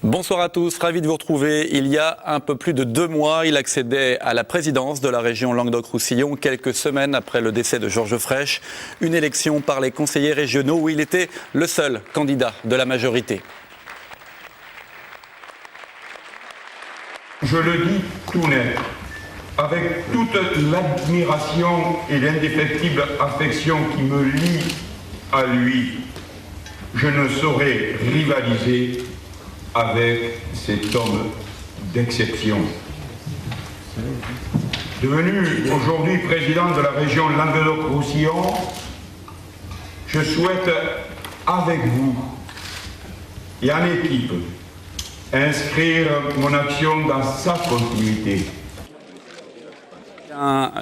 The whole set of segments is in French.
Bonsoir à tous, ravi de vous retrouver. Il y a un peu plus de 2 mois, il accédait à la présidence de la région Languedoc-Roussillon, quelques semaines après le décès de Georges Frêche. Une élection par les conseillers régionaux où il était le seul candidat de la majorité. Je le dis tout net, avec toute l'admiration et l'indéfectible affection qui me lie à lui, je ne saurais rivaliser avec cet homme d'exception. Devenu aujourd'hui président de la région Languedoc-Roussillon, je souhaite avec vous et en équipe inscrire mon action dans sa continuité.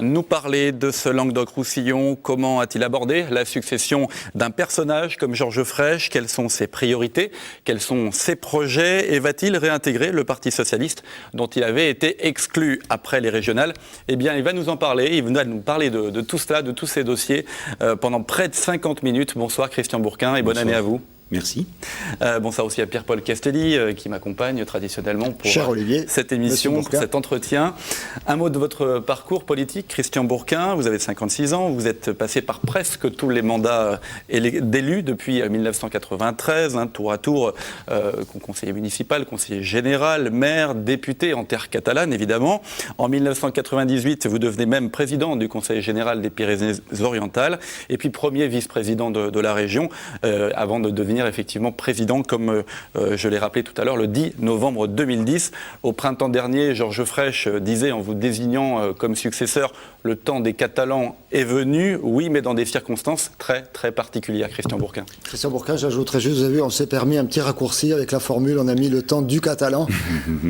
Nous parler de ce Languedoc-Roussillon, comment a-t-il abordé la succession d'un personnage comme Georges Frêche? Quelles sont ses priorités? Quels sont ses projets? Et va-t-il réintégrer le Parti socialiste dont il avait été exclu après les régionales? Eh bien, il va nous en parler, il va nous parler de tout cela, de tous ces dossiers pendant près de 50 minutes. Bonsoir Christian Bourquin et bonne année à vous. Merci. Bonsoir aussi à Pierre-Paul Castelli qui m'accompagne traditionnellement pour cette émission, pour cet entretien. Un mot de votre parcours politique, Christian Bourquin. Vous avez 56 ans, vous êtes passé par presque tous les mandats d'élus depuis 1993, tour à tour, conseiller municipal, conseiller général, maire, député en terre catalane évidemment. En 1998, vous devenez même président du conseil général des Pyrénées-Orientales et puis premier vice-président de la région avant de devenir effectivement président, comme je l'ai rappelé tout à l'heure, le 10 novembre 2010. Au printemps dernier, Georges Frêche disait, en vous désignant comme successeur, le temps des Catalans est venu, oui, mais dans des circonstances très, très particulières. Christian Bourquin. Christian Bourquin, j'ajouterais juste, vous avez vu, on s'est permis un petit raccourci avec la formule, on a mis le temps du catalan.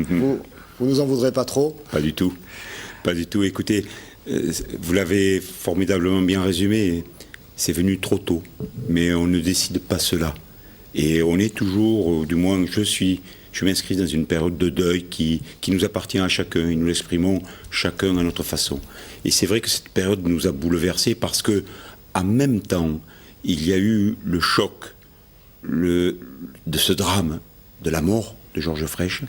Vous nous en voudrez pas trop? Pas du tout. Pas du tout. Écoutez, vous l'avez formidablement bien résumé. C'est venu trop tôt, mais on ne décide pas cela. Et on est toujours, du moins je m'inscris dans une période de deuil qui nous appartient à chacun, et nous l'exprimons chacun à notre façon. Et c'est vrai que cette période nous a bouleversés parce que, en même temps, il y a eu le choc de ce drame, de la mort de Georges Frêche,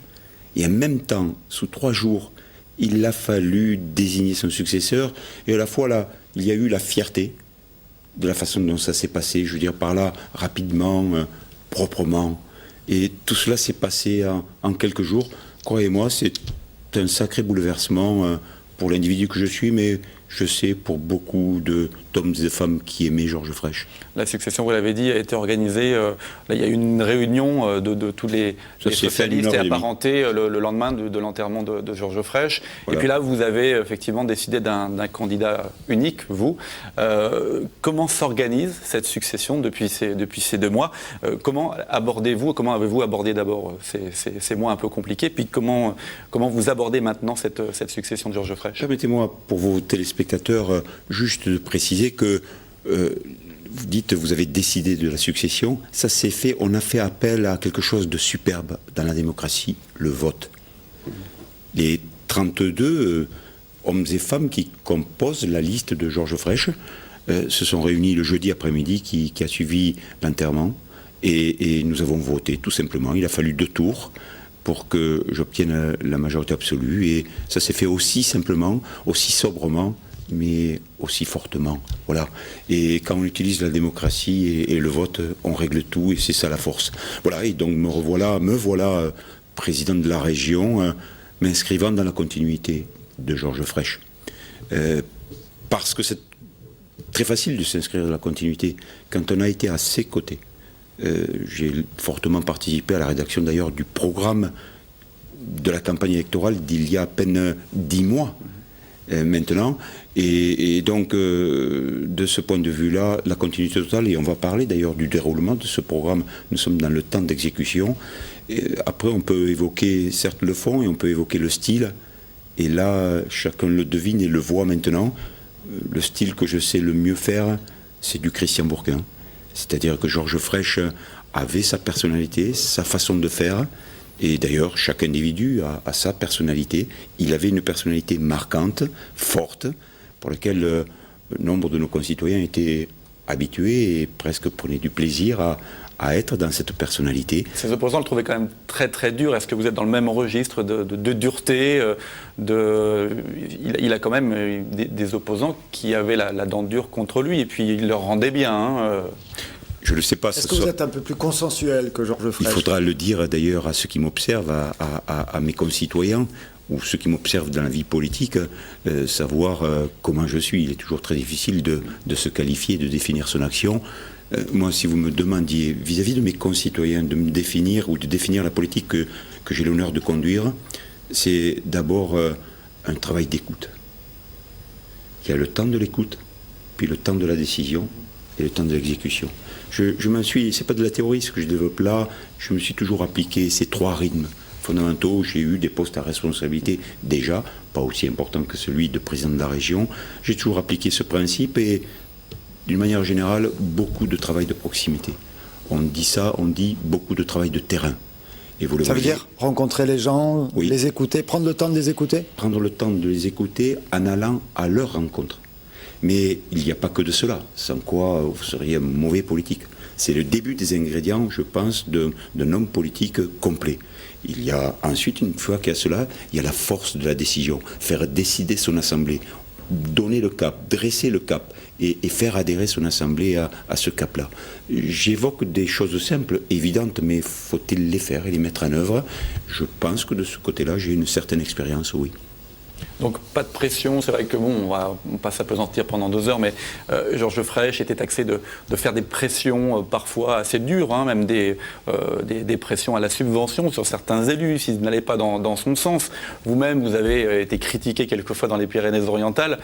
et en même temps, sous 3 jours, il a fallu désigner son successeur, et à la fois là, il y a eu la fierté de la façon dont ça s'est passé, je veux dire par là, rapidement, proprement. Et tout cela s'est passé en quelques jours. Croyez-moi, c'est un sacré bouleversement pour l'individu que je suis, mais je sais pour beaucoup d'hommes et de femmes qui aimaient Georges Frêche. La succession, vous l'avez dit, a été organisée. Là, il y a eu une réunion de tous les socialistes et apparentés le lendemain de l'enterrement de Georges Frêche. Voilà. Et puis là, vous avez effectivement décidé d'un candidat unique, vous. Comment s'organise cette succession depuis ces 2 mois? Comment avez-vous abordé d'abord ces mois un peu compliqués? Puis comment vous abordez maintenant cette succession de Georges Frêche? Permettez-moi, pour vos téléspectateurs, juste de préciser que vous dites, vous avez décidé de la succession, ça s'est fait, on a fait appel à quelque chose de superbe dans la démocratie, le vote. Les 32 hommes et femmes qui composent la liste de Georges Frêche se sont réunis le jeudi après-midi qui a suivi l'enterrement et nous avons voté tout simplement. Il a fallu 2 tours pour que j'obtienne la majorité absolue et ça s'est fait aussi simplement, aussi sobrement, mais aussi fortement. Voilà. Et quand on utilise la démocratie et le vote, on règle tout et c'est ça la force. Voilà. Et donc me voilà président de la région, m'inscrivant dans la continuité de Georges Frêche. Parce que c'est très facile de s'inscrire dans la continuité quand on a été à ses côtés. J'ai fortement participé à la rédaction d'ailleurs du programme de la campagne électorale d'il y a à peine 10 mois. Maintenant, et donc de ce point de vue-là, la continuité totale, et on va parler d'ailleurs du déroulement de ce programme, nous sommes dans le temps d'exécution, et après on peut évoquer certes le fond et on peut évoquer le style, et là chacun le devine et le voit maintenant, le style que je sais le mieux faire, c'est du Christian Bourquin, c'est-à-dire que Georges Frêche avait sa personnalité, sa façon de faire. Et d'ailleurs, chaque individu a sa personnalité. Il avait une personnalité marquante, forte, pour laquelle nombre de nos concitoyens étaient habitué et presque prenait du plaisir à être dans cette personnalité. Ses opposants le trouvaient quand même très très dur. Est-ce que vous êtes dans le même registre de dureté il a quand même des opposants qui avaient la dent dure contre lui et puis il leur rendait bien. Je ne sais pas. Est-ce que vous êtes un peu plus consensuel que Georges Frêche ? Il faudra le dire d'ailleurs à ceux qui m'observent, à mes concitoyens, ou ceux qui m'observent dans la vie politique, savoir comment je suis. Il est toujours très difficile de se qualifier, de définir son action. Moi, si vous me demandiez, vis-à-vis de mes concitoyens, de me définir ou de définir la politique que j'ai l'honneur de conduire, c'est d'abord un travail d'écoute. Il y a le temps de l'écoute, puis le temps de la décision et le temps de l'exécution. C'est pas de la théorie ce que je développe là, je me suis toujours appliqué ces 3 rythmes fondamentaux. J'ai eu des postes à responsabilité déjà, pas aussi importants que celui de président de la région. J'ai toujours appliqué ce principe et d'une manière générale, beaucoup de travail de proximité. On dit beaucoup de travail de terrain. Et vous le voyez, veut dire rencontrer les gens, oui. Les écouter, prendre le temps de les écouter ? Prendre le temps de les écouter en allant à leur rencontre. Mais il n'y a pas que de cela, sans quoi vous seriez un mauvais politique. C'est le début des ingrédients, je pense, d'un homme politique complet. Il y a ensuite, une fois qu'il y a cela, il y a la force de la décision. Faire décider son assemblée, donner le cap, dresser le cap et faire adhérer son assemblée à ce cap-là. J'évoque des choses simples, évidentes, mais faut-il les faire et les mettre en œuvre ? Je pense que de ce côté-là, j'ai une certaine expérience, oui. Donc pas de pression, c'est vrai que on va pas s'apesantir pendant 2 heures, mais Georges Frêche était taxé de faire des pressions parfois assez dures, même des pressions à la subvention sur certains élus, s'ils n'allaient pas dans son sens. Vous-même, vous avez été critiqué quelquefois dans les Pyrénées-Orientales,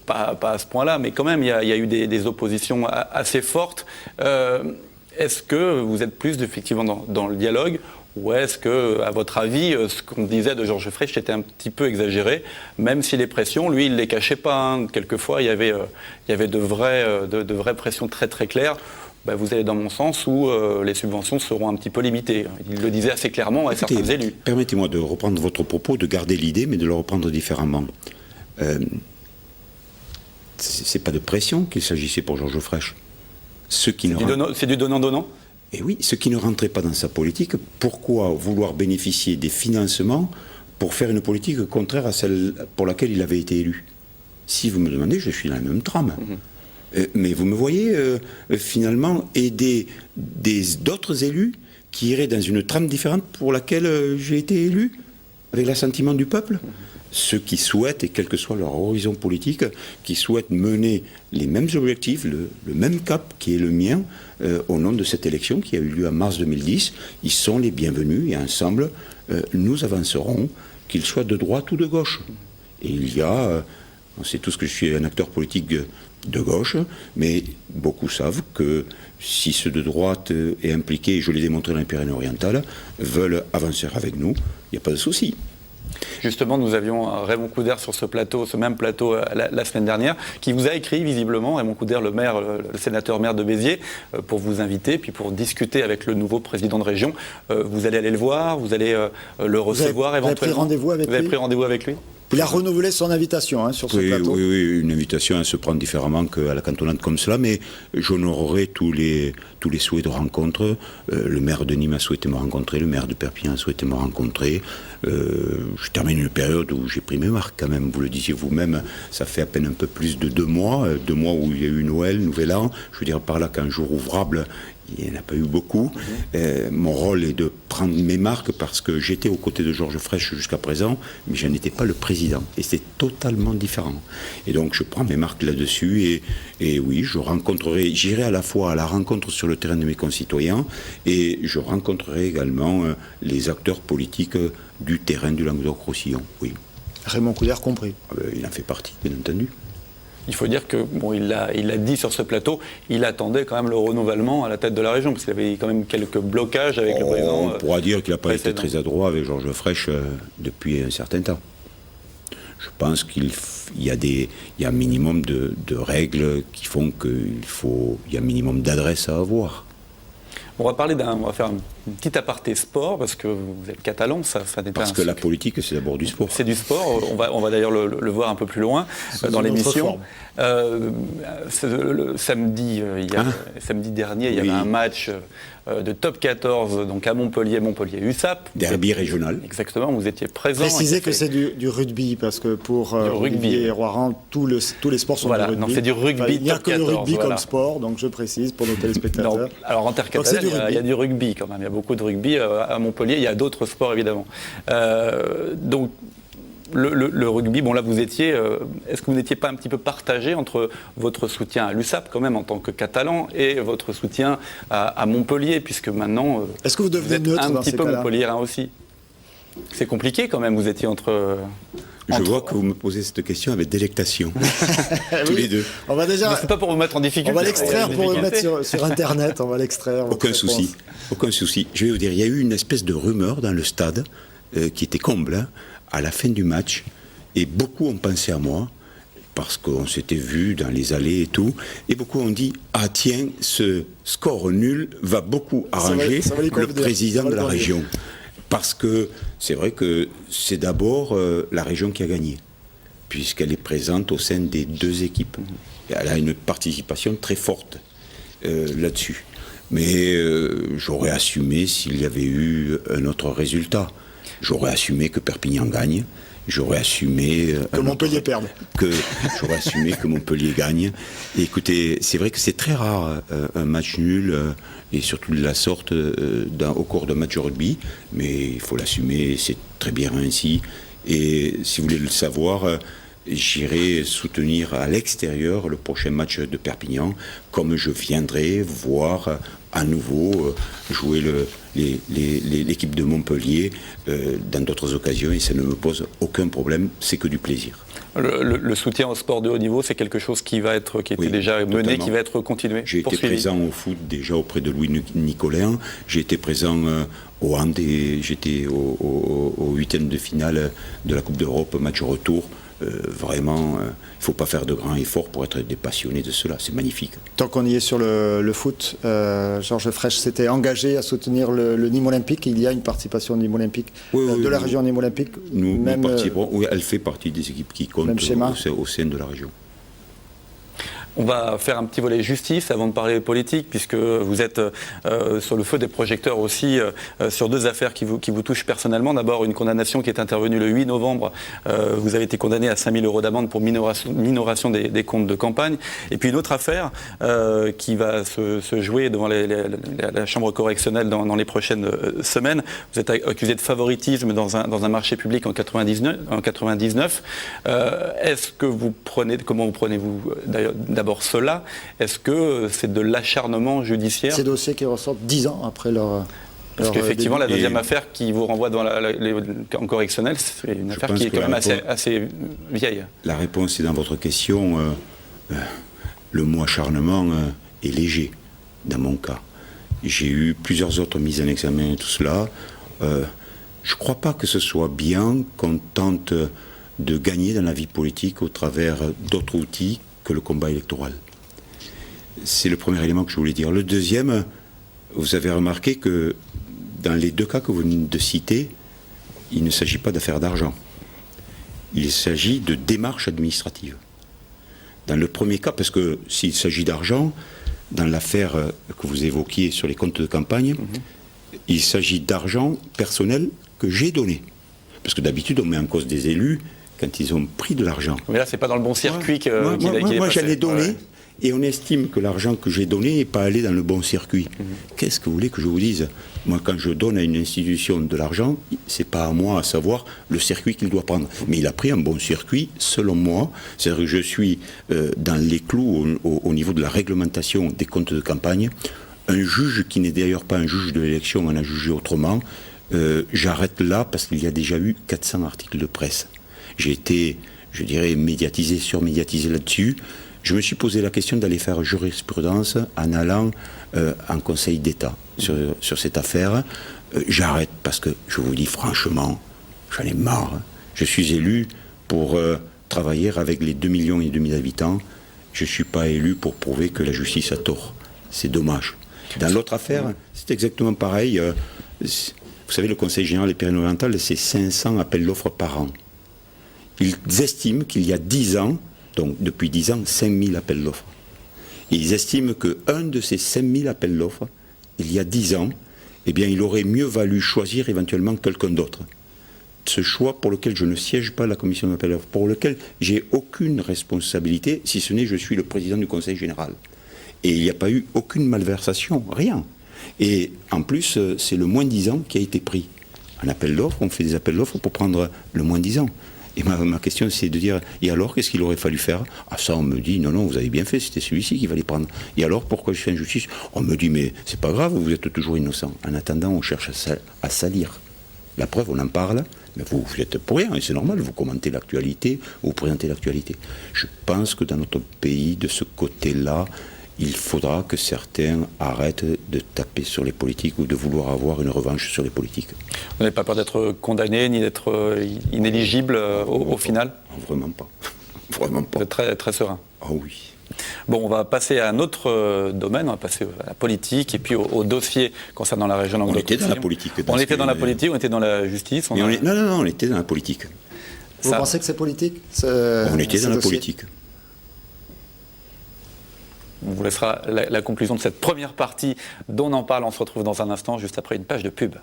pas à ce point-là, mais quand même, il y a eu des oppositions assez fortes. Est-ce que vous êtes plus effectivement dans le dialogue ? Ou est-ce que, à votre avis, ce qu'on disait de Georges Frêche était un petit peu exagéré, même si les pressions, lui, il ne les cachait pas. Quelquefois, il y avait de vraies pressions très très claires. Vous allez dans mon sens où les subventions seront un petit peu limitées. Il le disait assez clairement à certains élus. Permettez-moi de reprendre votre propos, de garder l'idée, mais de le reprendre différemment. C'est pas de pression qu'il s'agissait pour Georges Frêche. C'est du donnant-donnant ? Et oui, ce qui ne rentrait pas dans sa politique, pourquoi vouloir bénéficier des financements pour faire une politique contraire à celle pour laquelle il avait été élu ? Si vous me demandez, je suis dans la même trame. Mais vous me voyez finalement aider d'autres élus qui iraient dans une trame différente pour laquelle j'ai été élu, avec l'assentiment du peuple. Ceux qui souhaitent, et quel que soit leur horizon politique, qui souhaitent mener les mêmes objectifs, le même cap qui est le mien, au nom de cette élection qui a eu lieu en mars 2010, ils sont les bienvenus et ensemble, nous avancerons, qu'ils soient de droite ou de gauche. Et il y a, on sait tous que je suis un acteur politique de gauche, mais beaucoup savent que si ceux de droite est impliqué, et je l'ai démontré dans les Pyrénées-Orientales, veulent avancer avec nous, il n'y a pas de souci. Justement, nous avions Raymond Coudert sur ce même plateau la semaine dernière, qui vous a écrit visiblement, Raymond Coudert, le sénateur maire de Béziers, pour vous inviter, puis pour discuter avec le nouveau président de région. Vous allez aller le voir, vous allez le recevoir éventuellement. Vous avez pris rendez-vous avec lui ? Il a renouvelé son invitation sur ce plateau. Oui, une invitation se prend différemment qu'à la cantonade comme cela, mais j'honorerai tous les souhaits de rencontre. Le maire de Nîmes a souhaité me rencontrer, le maire de Perpignan a souhaité me rencontrer. Je termine une période où j'ai pris mes marques quand même, vous le disiez vous-même, ça fait à peine un peu plus de 2 mois, 2 mois où il y a eu Noël, Nouvel An, je veux dire par là qu'un jour ouvrable, il n'y en a pas eu beaucoup. Mon rôle est de prendre mes marques parce que j'étais aux côtés de Georges Frêche jusqu'à présent, mais je n'étais pas le président. Et c'est totalement différent. Et donc je prends mes marques là-dessus et oui, j'irai à la fois à la rencontre sur le terrain de mes concitoyens et je rencontrerai également les acteurs politiques du terrain du Languedoc-Roussillon. Oui. Raymond Coudert compris. Il en fait partie, bien entendu. Il faut dire que, il l'a dit sur ce plateau, il attendait quand même le renouvellement à la tête de la région, parce qu'il y avait quand même quelques blocages avec le président. On pourra dire qu'il n'a pas été très adroit avec Georges Frêche depuis un certain temps. Je pense qu'il y a un minimum de règles qui font qu'il y a un minimum d'adresse à avoir. On va faire une petite aparté sport, parce que vous êtes catalan, ça n'est pas parce que la politique, c'est d'abord du sport. C'est du sport, on va d'ailleurs le voir un peu plus loin dans l'émission. Samedi dernier, il y avait un match de top 14, donc à Montpellier USAP. Derby régional. Exactement, vous étiez présent. Précisez que c'est du rugby, parce que pour Olivier Roiran, tous les sports sont du rugby. Non, c'est du rugby. Il n'y a que le rugby comme sport, donc je précise pour nos téléspectateurs. Non, alors en terre catalane, il y a du rugby quand même, il y a beaucoup de rugby à Montpellier, il y a d'autres sports évidemment. Donc le rugby, bon là vous étiez, est-ce que vous n'étiez pas un petit peu partagé entre votre soutien à l'USAP quand même en tant que Catalan et votre soutien à Montpellier, puisque maintenant est-ce que vous devenez neutre un dans petit ces peu cas-là Montpelliérain aussi? C'est compliqué quand même, vous étiez entre... Je vois que vous me posez cette question avec délectation, tous les deux. On va déjà... C'est pas pour vous mettre en difficulté. On va l'extraire pour le mettre sur Internet, on va l'extraire. Aucun souci. Je vais vous dire, il y a eu une espèce de rumeur dans le stade qui était comble, à la fin du match, et beaucoup ont pensé à moi, parce qu'on s'était vu dans les allées et tout, et beaucoup ont dit « Ah tiens, ce score nul va beaucoup arranger le président de la région ». Parce que c'est vrai que c'est d'abord la région qui a gagné, puisqu'elle est présente au sein des deux équipes. Elle a une participation très forte là-dessus. Mais j'aurais assumé s'il y avait eu un autre résultat. J'aurais assumé que Perpignan gagne. J'aurais assumé que Montpellier perde. J'aurais assumé que Montpellier gagne. Et écoutez, c'est vrai que c'est très rare un match nul, et surtout de la sorte au cours d'un match de rugby, mais il faut l'assumer, c'est très bien ainsi. Et si vous voulez le savoir, j'irai soutenir à l'extérieur le prochain match de Perpignan, comme je viendrai voir à nouveau jouer l'équipe de Montpellier dans d'autres occasions, et ça ne me pose aucun problème, c'est que du plaisir. Le soutien au sport de haut niveau, c'est quelque chose qui était déjà mené, totalement. Qui va être continué. J'ai été présent au foot déjà auprès de Louis Nicoléen, j'ai été présent au hand, et j'étais au huitième de finale de la Coupe d'Europe, match retour. Vraiment, il ne faut pas faire de grands efforts pour être des passionnés de cela, c'est magnifique. Tant qu'on y est sur le foot, Georges Frêche s'était engagé à soutenir le Nîmes Olympique. Il y a une participation au Nîmes Olympique, de la région Nîmes Olympique. Nous participons, oui, elle fait partie des équipes qui comptent au sein de la région. On va faire un petit volet justice avant de parler politique, puisque vous êtes sur le feu des projecteurs aussi sur deux affaires qui vous touchent personnellement. D'abord, une condamnation qui est intervenue le 8 novembre. Vous avez été condamné à 5 000 € d'amende pour minoration des comptes de campagne. Et puis une autre affaire qui va se jouer devant la chambre correctionnelle dans les prochaines semaines. Vous êtes accusé de favoritisme dans un marché public en 99. Est-ce que comment vous prenez-vous d'abord cela, est-ce que c'est de l'acharnement judiciaire? Ces dossiers qui ressortent 10 ans après leur... Parce qu'effectivement, la deuxième affaire qui vous renvoie en correctionnel, c'est une affaire qui est quand même assez vieille. La réponse est dans votre question. Le mot acharnement est léger, dans mon cas. J'ai eu plusieurs autres mises en examen et tout cela. Je ne crois pas que ce soit bien qu'on tente de gagner dans la vie politique au travers d'autres outils que le combat électoral. C'est le premier élément que je voulais dire. Le deuxième, vous avez remarqué que dans les deux cas que vous venez de citer, il ne s'agit pas d'affaires d'argent. Il s'agit de démarches administratives. Dans le premier cas, parce que s'il s'agit d'argent, dans l'affaire que vous évoquiez sur les comptes de campagne, il s'agit d'argent personnel que j'ai donné. Parce que d'habitude, on met en cause des élus quand ils ont pris de l'argent. Mais là, c'est pas dans le bon circuit qu'il est passé. Moi, j'en ai donné, et on estime que l'argent que j'ai donné n'est pas allé dans le bon circuit. Qu'est-ce que vous voulez que je vous dise? Moi, quand je donne à une institution de l'argent, c'est pas à moi à savoir le circuit qu'il doit prendre. Mais il a pris un bon circuit, selon moi. C'est-à-dire que je suis dans les clous au niveau de la réglementation des comptes de campagne. Un juge qui n'est d'ailleurs pas un juge de l'élection en a jugé autrement. J'arrête là parce qu'il y a déjà eu 400 articles de presse. J'ai été, je dirais, médiatisé, surmédiatisé là-dessus. Je me suis posé la question d'aller faire jurisprudence en allant en Conseil d'État sur cette affaire. J'arrête parce que, je vous dis franchement, j'en ai marre. Je suis élu pour travailler avec les 2,5 millions d'habitants. Je ne suis pas élu pour prouver que la justice a tort. C'est dommage. Dans l'autre affaire, c'est exactement pareil. Vous savez, le Conseil général des Pyrénées-Orientales, c'est 500 appels d'offres par an. Ils estiment qu'il y a 10 ans, donc depuis 10 ans, 5000 appels d'offres. Ils estiment qu'un de ces 5000 appels d'offres, il y a 10 ans, eh bien, il aurait mieux valu choisir éventuellement quelqu'un d'autre. Ce choix pour lequel je ne siège pas à la commission d'appel d'offres, pour lequel j'ai aucune responsabilité, si ce n'est je suis le président du Conseil général. Et il n'y a pas eu aucune malversation, rien. Et en plus, c'est le moins-disant qui a été pris. Un appel d'offres, on fait des appels d'offres pour prendre le moins-disant. Et ma question, c'est de dire, et alors, qu'est-ce qu'il aurait fallu faire? Ah ça, on me dit, non, vous avez bien fait, c'était celui-ci qu'il fallait prendre. Et alors, pourquoi je fais injustice? On me dit, mais c'est pas grave, vous êtes toujours innocent. En attendant, on cherche à salir. La preuve, on en parle, mais vous êtes pour rien, et c'est normal, vous commentez l'actualité, vous présentez l'actualité. Je pense que dans notre pays, de ce côté-là, il faudra que certains arrêtent de taper sur les politiques ou de vouloir avoir une revanche sur les politiques. Vous n'avez pas peur d'être condamné ni d'être inéligible au final? Vraiment pas. Vraiment pas. Vous êtes très, très serein. Ah oui. Bon, on va passer à un autre domaine, on va passer à la politique et puis au dossier concernant la région Languedoc. On était dans la politique. On était dans la politique, on était dans la justice. Non, on était dans la politique. Vous pensez que c'est politique? On était dans la politique. On vous laissera la conclusion de cette première partie dont on en parle. On se retrouve dans un instant, juste après une page de pub.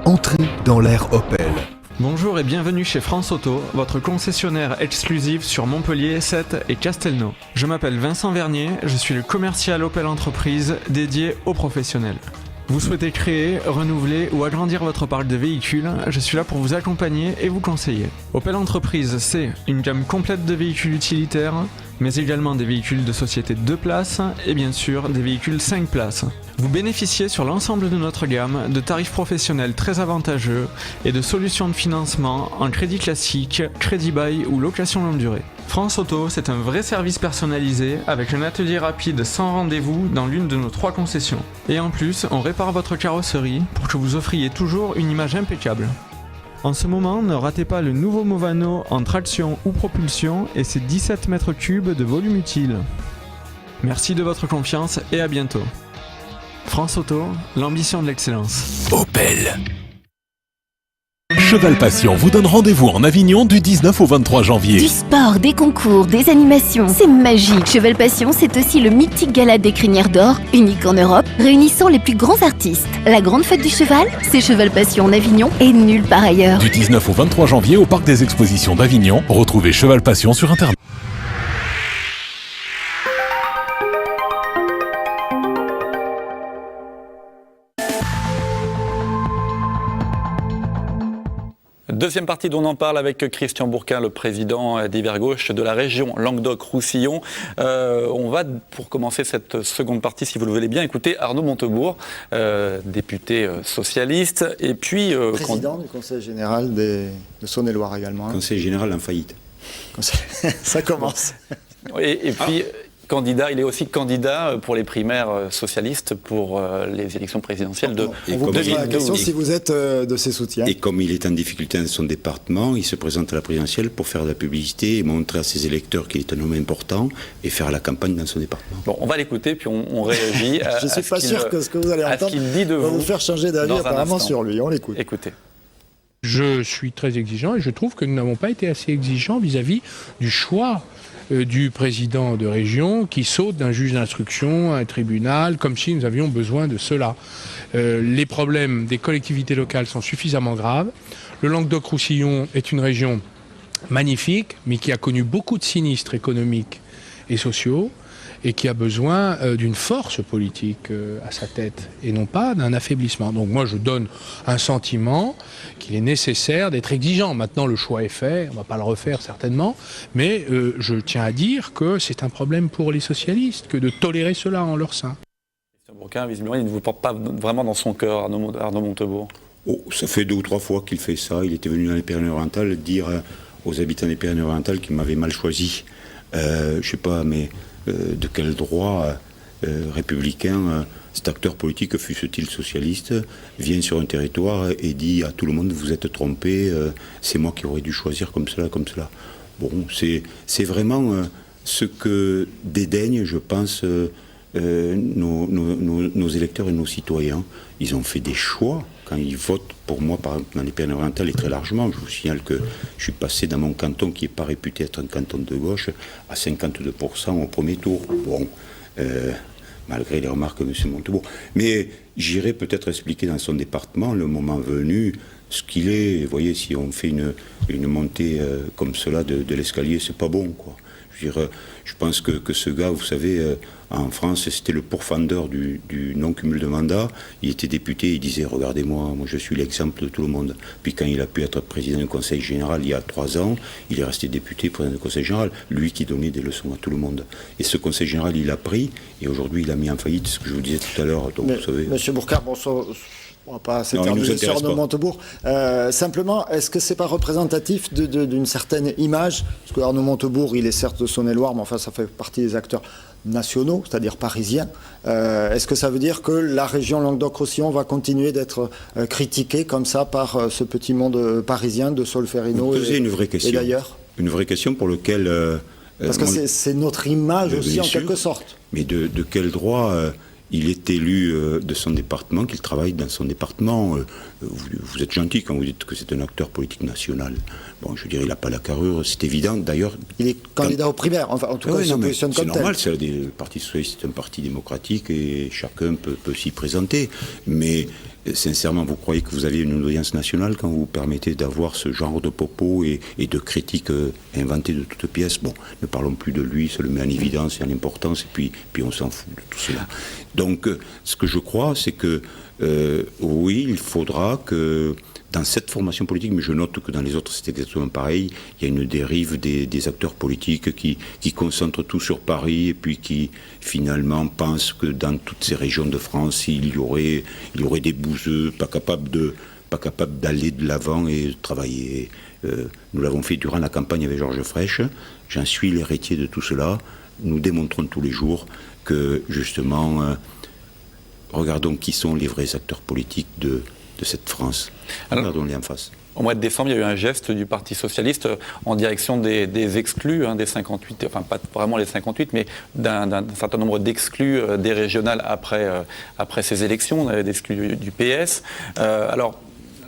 Entrez dans l'ère Opel. Bonjour et bienvenue chez France Auto, votre concessionnaire exclusif sur Montpellier, Sète et Castelnau. Je m'appelle Vincent Vernier, je suis le commercial Opel Entreprise dédié aux professionnels. Vous souhaitez créer, renouveler ou agrandir votre parc de véhicules, je suis là pour vous accompagner et vous conseiller. Opel Entreprise, c'est une gamme complète de véhicules utilitaires, mais également des véhicules de société 2 places et bien sûr des véhicules 5 places. Vous bénéficiez sur l'ensemble de notre gamme de tarifs professionnels très avantageux et de solutions de financement en crédit classique, crédit bail ou location longue durée. France Auto, c'est un vrai service personnalisé avec un atelier rapide sans rendez-vous dans l'une de nos 3 concessions. Et en plus, on répare votre carrosserie pour que vous offriez toujours une image impeccable. En ce moment, ne ratez pas le nouveau Movano en traction ou propulsion et ses 17 mètres cubes de volume utile. Merci de votre confiance et à bientôt. France Auto, l'ambition de l'excellence. Opel. Cheval Passion vous donne rendez-vous en Avignon du 19 au 23 janvier. Du sport, des concours, des animations, c'est magique. Cheval Passion, c'est aussi le mythique gala des crinières d'or, unique en Europe, réunissant les plus grands artistes. La grande fête du cheval, c'est Cheval Passion en Avignon et nulle part ailleurs. Du 19 au 23 janvier au Parc des Expositions d'Avignon, retrouvez Cheval Passion sur Internet. Deuxième partie dont on en parle avec Christian Bourquin, le président d'Hiver Gauche de la région Languedoc-Roussillon. On va, pour commencer cette seconde partie, si vous le voulez bien, écouter Arnaud Montebourg, député socialiste, et puis... président du Conseil général de Saône-et-Loire également. Conseil général en faillite. Ça commence. Et puis... candidat, il est aussi candidat pour les primaires socialistes pour les élections présidentielles de 2012. On vous posera la question si vous êtes de ses soutiens. Et comme il est en difficulté dans son département, il se présente à la présidentielle pour faire de la publicité et montrer à ses électeurs qu'il est un homme important et faire la campagne dans son département. Bon, on va l'écouter puis on réagit à je ne suis pas sûr que ce que vous allez entendre va vous faire changer d'avis apparemment sur lui. On l'écoute. Écoutez. Je suis très exigeant et je trouve que nous n'avons pas été assez exigeants vis-à-vis du choix du président de région qui saute d'un juge d'instruction à un tribunal, comme si nous avions besoin de cela. Les problèmes des collectivités locales sont suffisamment graves. Le Languedoc-Roussillon est une région magnifique, mais qui a connu beaucoup de sinistres économiques et sociaux, et qui a besoin d'une force politique à sa tête, et non pas d'un affaiblissement. Donc moi je donne un sentiment qu'il est nécessaire d'être exigeant. Maintenant le choix est fait, on ne va pas le refaire certainement, mais je tiens à dire que c'est un problème pour les socialistes que de tolérer cela en leur sein. Christian Bourquin, visiblement, il ne vous porte pas vraiment dans son cœur, Arnaud Montebourg. Oh, ça fait 2 ou 3 fois qu'il fait ça. Il était venu dans les Pyrénées-Orientales dire aux habitants des Pyrénées-Orientales qu'il m'avait mal choisi. Je ne sais pas, mais... de quel droit républicain cet acteur politique, fût-il socialiste, vient sur un territoire et dit à tout le monde, vous êtes trompé, c'est moi qui aurais dû choisir comme cela, comme cela. Bon, c'est vraiment ce que dédaignent, je pense, nos électeurs et nos citoyens. Ils ont fait des choix quand ils votent pour moi, par exemple, dans les Pyrénées-Orientales et très largement. Je vous signale que je suis passé dans mon canton, qui n'est pas réputé être un canton de gauche, à 52% au premier tour. Bon, malgré les remarques de M. Montebourg. Mais j'irai peut-être expliquer dans son département, le moment venu, ce qu'il est. Vous voyez, si on fait une montée comme cela de l'escalier, c'est pas bon, quoi. Je pense que ce gars, vous savez, en France, c'était le pourfendeur du non-cumul de mandat. Il était député, il disait, regardez-moi, moi je suis l'exemple de tout le monde. Puis quand il a pu être président du Conseil général il y a 3 ans, il est resté député, président du Conseil général, lui qui donnait des leçons à tout le monde. Et ce Conseil général, il a pris, et aujourd'hui il a mis en faillite, ce que je vous disais tout à l'heure. Donc, vous savez... Monsieur Bourcard, on ne va pas s'éterniser sur Arnaud Montebourg. Simplement, est-ce que ce n'est pas représentatif d'une certaine image? Parce que Arnaud Montebourg, il est certes de Saône-et-Loire, mais enfin, ça fait partie des acteurs nationaux, c'est-à-dire parisiens. Est-ce que ça veut dire que la région Languedoc-Roussillon va continuer d'être critiquée comme ça par ce petit monde parisien de Solferino et d'ailleurs? Une vraie question pour laquelle... Parce que c'est notre image aussi, en quelque sorte. Mais de quel droit... il est élu de son département, qu'il travaille dans son département. Vous êtes gentil quand vous dites que c'est un acteur politique national. Bon, je dirais, il n'a pas la carrure, c'est évident. D'ailleurs, il est candidat aux primaires, enfin, en tout cas, il se positionne comme tel. C'est normal, le Parti socialiste est un parti démocratique et chacun peut s'y présenter. Mais sincèrement, vous croyez que vous avez une audience nationale quand vous permettez d'avoir ce genre de propos et de critiques inventées de toutes pièces? Bon, ne parlons plus de lui, ça le met en évidence et en importance, et puis on s'en fout de tout cela. Donc, ce que je crois, c'est que, oui, il faudra que, dans cette formation politique, mais je note que dans les autres c'est exactement pareil, il y a une dérive des acteurs politiques qui concentrent tout sur Paris et puis qui finalement pensent que dans toutes ces régions de France il y aurait des bouseux pas capables d'aller de l'avant et de travailler. Nous l'avons fait durant la campagne avec Georges Frêche, j'en suis l'héritier de tout cela. Nous démontrons tous les jours que justement, regardons qui sont les vrais acteurs politiques de cette France. Regardons-les en face. Au mois de décembre, il y a eu un geste du Parti socialiste en direction des exclus, des 58, enfin pas vraiment les 58, mais d'un certain nombre d'exclus des régionales après ces élections, d'exclus du PS. Alors,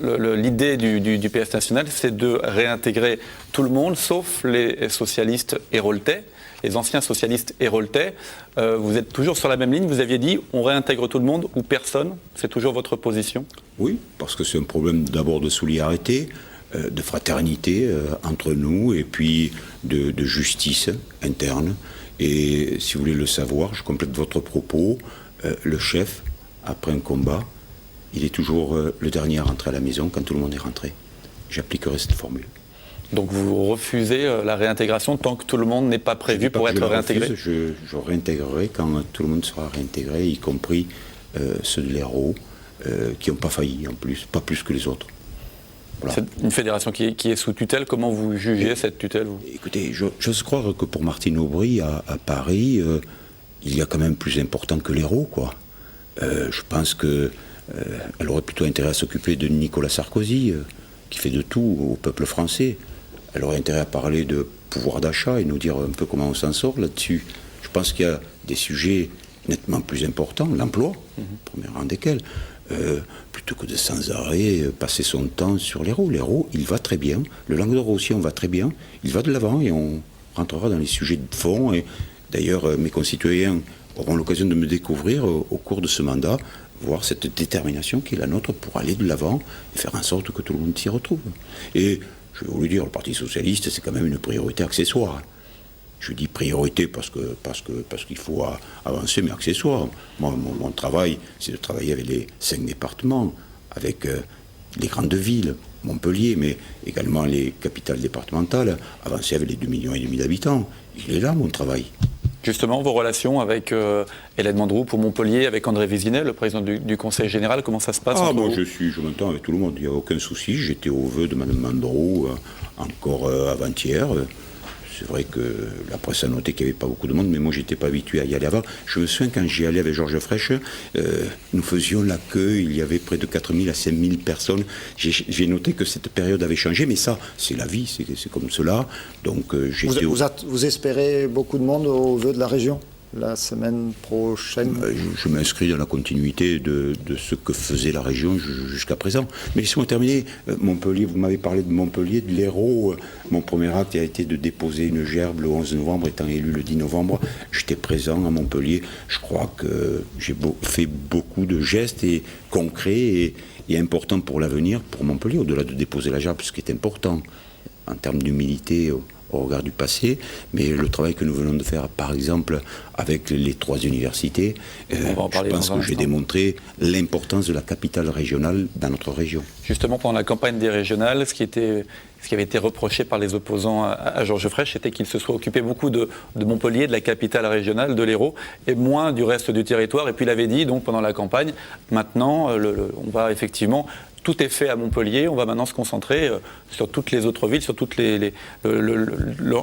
l'idée du PS national, c'est de réintégrer tout le monde, sauf les socialistes héroltais. Les anciens socialistes héroltais, vous êtes toujours sur la même ligne, vous aviez dit on réintègre tout le monde ou personne, c'est toujours votre position? Oui, parce que c'est un problème d'abord de solidarité, de fraternité entre nous et puis de justice interne. Et si vous voulez le savoir, je complète votre propos, le chef, après un combat, il est toujours le dernier à rentrer à la maison quand tout le monde est rentré. J'appliquerai cette formule. Donc vous refusez la réintégration tant que tout le monde n'est pas prévu pour être réintégré? Je réintégrerai quand tout le monde sera réintégré, y compris ceux de l'Hérault, qui n'ont pas failli en plus, pas plus que les autres. Voilà. C'est une fédération qui est sous tutelle. Comment vous jugez cette tutelle, vous? Écoutez, j'ose croire que pour Martine Aubry, à Paris, il y a quand même plus important que l'Hérault, quoi. Je pense qu'elle aurait plutôt intérêt à s'occuper de Nicolas Sarkozy, qui fait de tout au peuple français. Elle aurait intérêt à parler de pouvoir d'achat et nous dire un peu comment on s'en sort là-dessus. Je pense qu'il y a des sujets nettement plus importants, l'emploi, premier rang desquels, plutôt que de sans arrêt passer son temps sur l'Hérault. L'Hérault, il va très bien. Le Languedoc-Roussillon va très bien. Il va de l'avant et on rentrera dans les sujets de fond. Et d'ailleurs, mes concitoyens auront l'occasion de me découvrir au cours de ce mandat, voir cette détermination qui est la nôtre pour aller de l'avant et faire en sorte que tout le monde s'y retrouve. Et je vais vous le dire, le Parti socialiste, c'est quand même une priorité accessoire. Je dis priorité parce qu'il faut avancer, mais accessoire. Moi, mon travail, c'est de travailler avec les 5 départements, avec les grandes villes, Montpellier, mais également les capitales départementales, avancer avec les 2,5 millions d'habitants. Il est là, mon travail. Justement, vos relations avec Hélène Mandroux pour Montpellier, avec André Vézinet, le président du Conseil général, comment ça se passe entre moi, vous? je m'entends avec tout le monde, il n'y a aucun souci. J'étais au vœu de Mme Mandroux encore avant-hier. C'est vrai que la presse a noté qu'il n'y avait pas beaucoup de monde, mais moi, je n'étais pas habitué à y aller avant. Je me souviens, quand j'y allais avec Georges Frêche, nous faisions la queue, il y avait près de 4000 à 5000 personnes. J'ai noté que cette période avait changé, mais ça, c'est la vie, c'est comme cela. Donc, vous espérez beaucoup de monde aux vœux de la région la semaine prochaine? Je m'inscris dans la continuité de ce que faisait la région jusqu'à présent. Mais laissez-moi terminer. Montpellier, vous m'avez parlé de Montpellier, de l'Hérault. Mon premier acte a été de déposer une gerbe le 11 novembre, étant élu le 10 novembre. J'étais présent à Montpellier. Je crois que j'ai fait beaucoup de gestes concrets et importants pour l'avenir, pour Montpellier, au-delà de déposer la gerbe, ce qui est important en termes d'humilité au regard du passé, mais le travail que nous venons de faire, par exemple, avec les 3 universités, je pense que j'ai démontré l'importance de la capitale régionale dans notre région. Justement, pendant la campagne des régionales, ce qui avait été reproché par les opposants à Georges Frêche, c'était qu'il se soit occupé beaucoup de Montpellier, de la capitale régionale, de l'Hérault, et moins du reste du territoire. Et puis il avait dit, donc pendant la campagne, maintenant, on va effectivement... Tout est fait à Montpellier, on va maintenant se concentrer sur toutes les autres villes, sur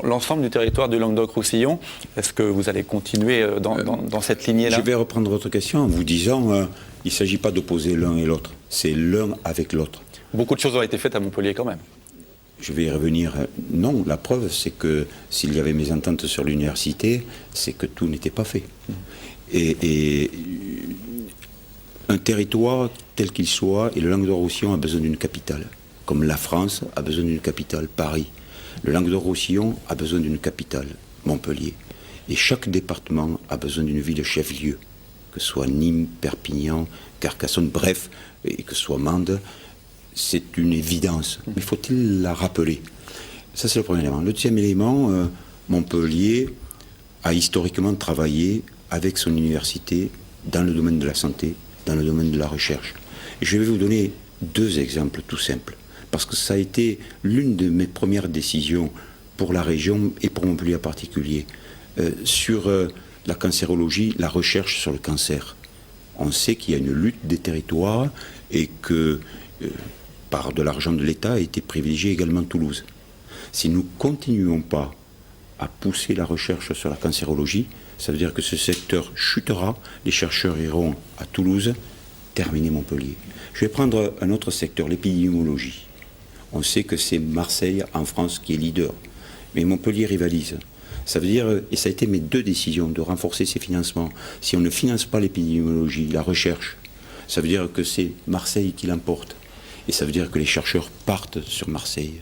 l'ensemble du territoire du Languedoc-Roussillon. Est-ce que vous allez continuer dans cette lignée-là? Je vais reprendre votre question en vous disant il ne s'agit pas d'opposer l'un et l'autre, c'est l'un avec l'autre. Beaucoup de choses ont été faites à Montpellier quand même. Je vais y revenir. Non, la preuve, c'est que s'il y avait mésentente sur l'université, c'est que tout n'était pas fait. Et un territoire tel qu'il soit, et le Languedoc-Roussillon a besoin d'une capitale, comme la France a besoin d'une capitale, Paris. Le Languedoc-Roussillon a besoin d'une capitale, Montpellier. Et chaque département a besoin d'une ville chef-lieu, que ce soit Nîmes, Perpignan, Carcassonne, bref, et que ce soit Mende. C'est une évidence. Mais faut-il la rappeler? Ça, c'est le premier élément. Le deuxième élément, Montpellier a historiquement travaillé avec son université dans le domaine de la santé, dans le domaine de la recherche. Et je vais vous donner 2 exemples tout simples, parce que ça a été l'une de mes premières décisions pour la région et pour Montpellier en particulier, sur la cancérologie, la recherche sur le cancer. On sait qu'il y a une lutte des territoires et que, par de l'argent de l'État, a été privilégié également Toulouse. Si nous ne continuons pas à pousser la recherche sur la cancérologie, ça veut dire que ce secteur chutera, les chercheurs iront à Toulouse, terminer Montpellier. Je vais prendre un autre secteur, l'épidémiologie. On sait que c'est Marseille en France qui est leader, mais Montpellier rivalise. Ça veut dire, et ça a été mes 2 décisions, de renforcer ces financements. Si on ne finance pas l'épidémiologie, la recherche, ça veut dire que c'est Marseille qui l'emporte. Et ça veut dire que les chercheurs partent sur Marseille.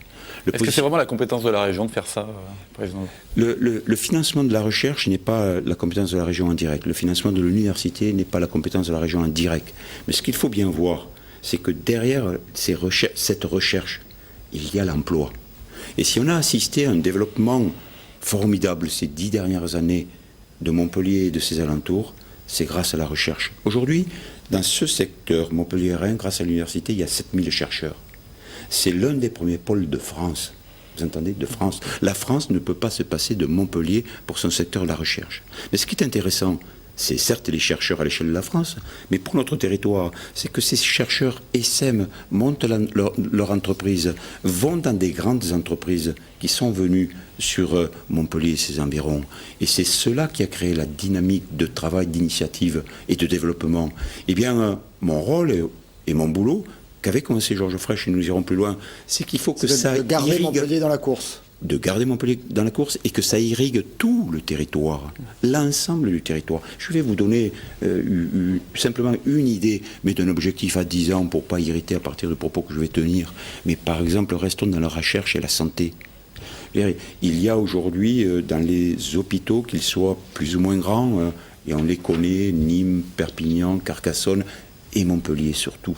Est-ce que c'est vraiment la compétence de la région de faire ça, Président? Le financement de la recherche n'est pas la compétence de la région en direct. Le financement de l'université n'est pas la compétence de la région en direct. Mais ce qu'il faut bien voir, c'est que derrière cette recherche, il y a l'emploi. Et si on a assisté à un développement formidable ces 10 dernières années de Montpellier et de ses alentours, c'est grâce à la recherche. Aujourd'hui, dans ce secteur montpelliérain, grâce à l'université, il y a 7000 chercheurs. C'est l'un des premiers pôles de France. Vous entendez? De France. La France ne peut pas se passer de Montpellier pour son secteur de la recherche. Mais ce qui est intéressant, c'est certes les chercheurs à l'échelle de la France, mais pour notre territoire, c'est que ces chercheurs essaiment, montent leur entreprise, vont dans des grandes entreprises qui sont venues sur Montpellier et ses environs. Et c'est cela qui a créé la dynamique de travail, d'initiative et de développement. Eh bien, mon rôle et mon boulot, qu'avait commencé Georges Frêche, et nous irons plus loin, c'est qu'il faut que ça de garder Montpellier dans la course. De garder Montpellier dans la course et que ça irrigue tout le territoire, l'ensemble du territoire. Je vais vous donner simplement une idée, mais d'un objectif à 10 ans pour ne pas irriter à partir de propos que je vais tenir. Mais par exemple, restons dans la recherche et la santé. Il y a aujourd'hui dans les hôpitaux, qu'ils soient plus ou moins grands, et on les connaît, Nîmes, Perpignan, Carcassonne et Montpellier surtout,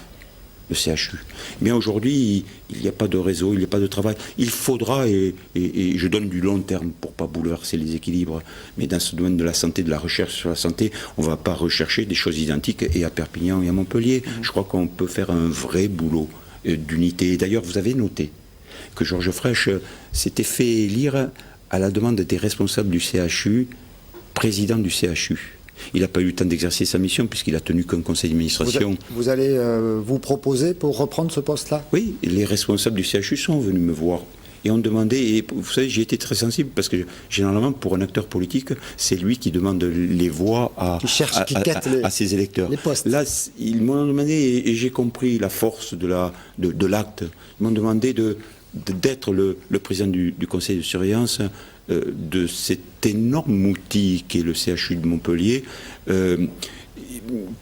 le CHU. Mais aujourd'hui, il n'y a pas de réseau, il n'y a pas de travail. Il faudra, et je donne du long terme pour ne pas bouleverser les équilibres, mais dans ce domaine de la santé, de la recherche sur la santé, on ne va pas rechercher des choses identiques et à Perpignan et à Montpellier. Je crois qu'on peut faire un vrai boulot d'unité. D'ailleurs, vous avez noté que Georges Frêche s'était fait élire à la demande des responsables du CHU, président du CHU. Il n'a pas eu le temps d'exercer sa mission puisqu'il a tenu qu'un conseil d'administration. Vous allez vous proposer pour reprendre ce poste-là? Oui, les responsables du CHU sont venus me voir. et on demandait, et vous savez, j'ai été très sensible parce que généralement pour un acteur politique, c'est lui qui demande les voix à ses électeurs. Les postes. Là, ils m'ont demandé, et j'ai compris la force de l'acte, ils m'ont demandé d'être le président du conseil de surveillance de cet énorme outil qui est le CHU de Montpellier,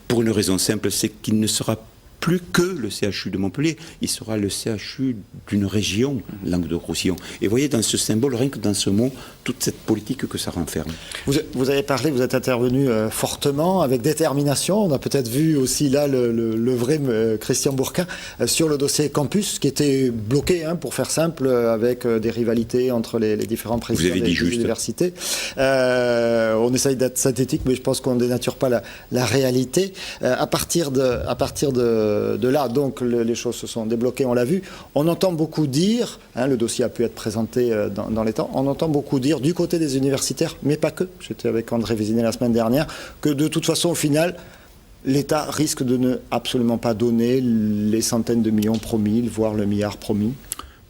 pour une raison simple, c'est qu'il ne sera plus que le CHU de Montpellier, il sera le CHU d'une région, Languedoc-Roussillon. Et vous voyez dans ce symbole, rien que dans ce mot, toute cette politique que ça renferme. Vous avez parlé, vous êtes intervenu fortement, avec détermination. On a peut-être vu aussi là le vrai Christian Bourquin sur le dossier campus, qui était bloqué, pour faire simple, avec des rivalités entre les différents présidents des universités. On essaye d'être synthétique, mais je pense qu'on ne dénature pas la réalité. À partir de là, donc, les choses se sont débloquées, on l'a vu. On entend beaucoup dire, le dossier a pu être présenté dans les temps, on entend beaucoup dire du côté des universitaires, mais pas que, j'étais avec André Vézinet la semaine dernière, que de toute façon, au final, l'État risque de ne absolument pas donner les centaines de millions promis, voire le milliard promis.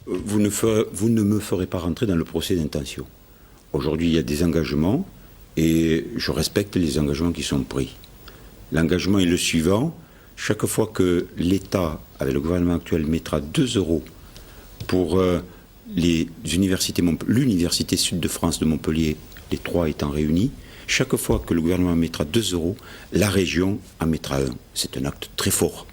Vous ne me ferez pas rentrer dans le procès d'intention. Aujourd'hui, il y a des engagements, et je respecte les engagements qui sont pris. L'engagement est le suivant. Chaque fois que l'État, avec le gouvernement actuel, mettra 2 € pour les universités, l'Université Sud de France de Montpellier, les 3 étant réunis, chaque fois que le gouvernement mettra 2 €, la région en mettra 1. C'est un acte très fort.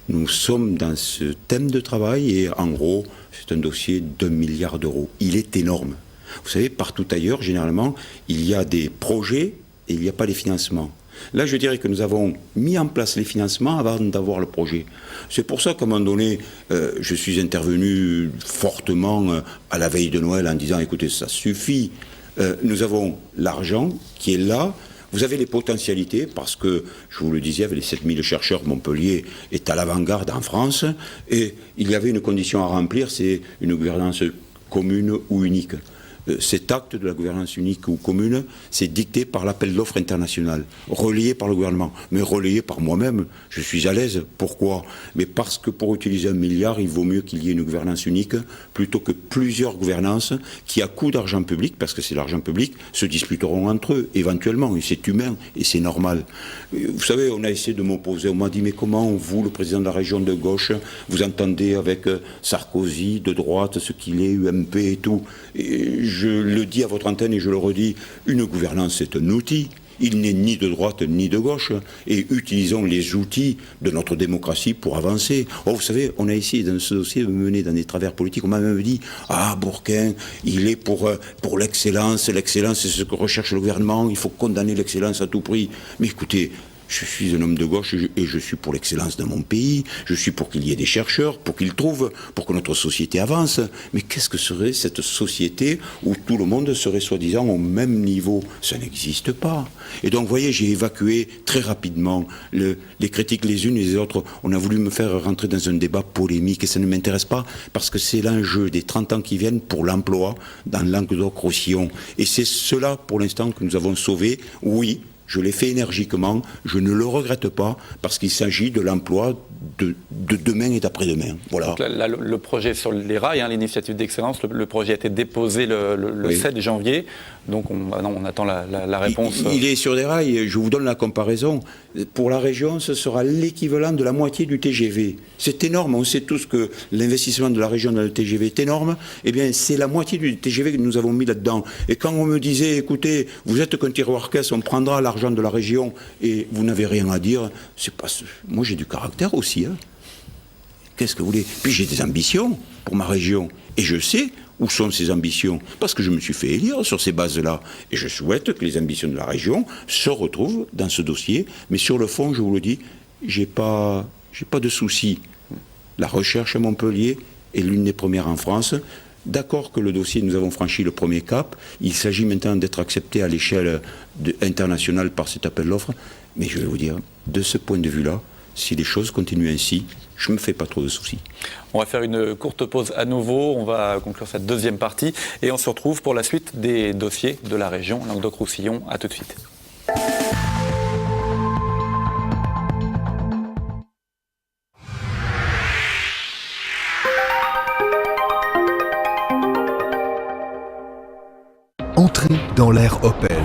Nous sommes dans ce thème de travail et en gros, c'est un dossier d'1 milliard d'euros. Il est énorme. Vous savez, partout ailleurs, généralement, il y a des projets et il n'y a pas les financements. Là, je dirais que nous avons mis en place les financements avant d'avoir le projet. C'est pour ça qu'à un moment donné, je suis intervenu fortement à la veille de Noël en disant, écoutez, ça suffit. Nous avons l'argent qui est là. Vous avez les potentialités, parce que, je vous le disais, avec les 7000 chercheurs, Montpellier est à l'avant-garde en France. Et il y avait une condition à remplir, c'est une gouvernance commune ou unique. Cet acte de la gouvernance unique ou commune, c'est dicté par l'appel d'offres international, relayé par le gouvernement, mais relayé par moi-même. Je suis à l'aise. Pourquoi ? Mais parce que pour utiliser 1 milliard, il vaut mieux qu'il y ait une gouvernance unique plutôt que plusieurs gouvernances qui, à coût d'argent public, parce que c'est l'argent public, se disputeront entre eux, éventuellement, et c'est humain, et c'est normal. Vous savez, on a essayé de m'opposer. On m'a dit, mais comment vous, le président de la région de gauche, vous entendez avec Sarkozy, de droite, ce qu'il est, UMP et tout. Et je le dis à votre antenne et je le redis, une gouvernance c'est un outil, il n'est ni de droite ni de gauche, et utilisons les outils de notre démocratie pour avancer. Oh, vous savez, on a essayé dans ce dossier de me mener dans des travers politiques, on m'a même dit, Bourquin, il est pour l'excellence c'est ce que recherche le gouvernement, il faut condamner l'excellence à tout prix. Mais écoutez, je suis un homme de gauche et je suis pour l'excellence dans mon pays, je suis pour qu'il y ait des chercheurs, pour qu'ils trouvent, pour que notre société avance. Mais qu'est-ce que serait cette société où tout le monde serait soi-disant au même niveau ? Ça n'existe pas. Et donc, vous voyez, j'ai évacué très rapidement les critiques les unes et les autres. On a voulu me faire rentrer dans un débat polémique et ça ne m'intéresse pas parce que c'est l'enjeu des 30 ans qui viennent pour l'emploi dans Languedoc-Roussillon. Et c'est cela, pour l'instant, que nous avons sauvé. Oui, je l'ai fait énergiquement, je ne le regrette pas, parce qu'il s'agit de l'emploi de demain et d'après-demain. Voilà. Donc là, le projet sur les rails, l'initiative d'excellence, le projet a été déposé le 7 janvier, donc on attend la réponse. Il est sur des rails, je vous donne la comparaison. Pour la région, ce sera l'équivalent de la moitié du TGV. C'est énorme, on sait tous que l'investissement de la région dans le TGV est énorme, eh bien c'est la moitié du TGV que nous avons mis là-dedans. Et quand on me disait, écoutez, vous êtes qu'un tiroir caisse, on prendra l'argent de la région et vous n'avez rien à dire, c'est pas... Moi j'ai du caractère aussi, Qu'est-ce que vous voulez ? Puis j'ai des ambitions pour ma région. Et je sais où sont ces ambitions. Parce que je me suis fait élire sur ces bases-là. Et je souhaite que les ambitions de la région se retrouvent dans ce dossier. Mais sur le fond, je vous le dis, j'ai pas de souci. La recherche à Montpellier est l'une des premières en France. D'accord que le dossier, nous avons franchi le premier cap. Il s'agit maintenant d'être accepté à l'échelle internationale par cet appel d'offres. Mais je vais vous dire, de ce point de vue-là, si les choses continuent ainsi, je ne me fais pas trop de soucis. On va faire une courte pause à nouveau, on va conclure cette deuxième partie et on se retrouve pour la suite des dossiers de la région Languedoc-Roussillon. À tout de suite. Entrez dans l'ère Opel.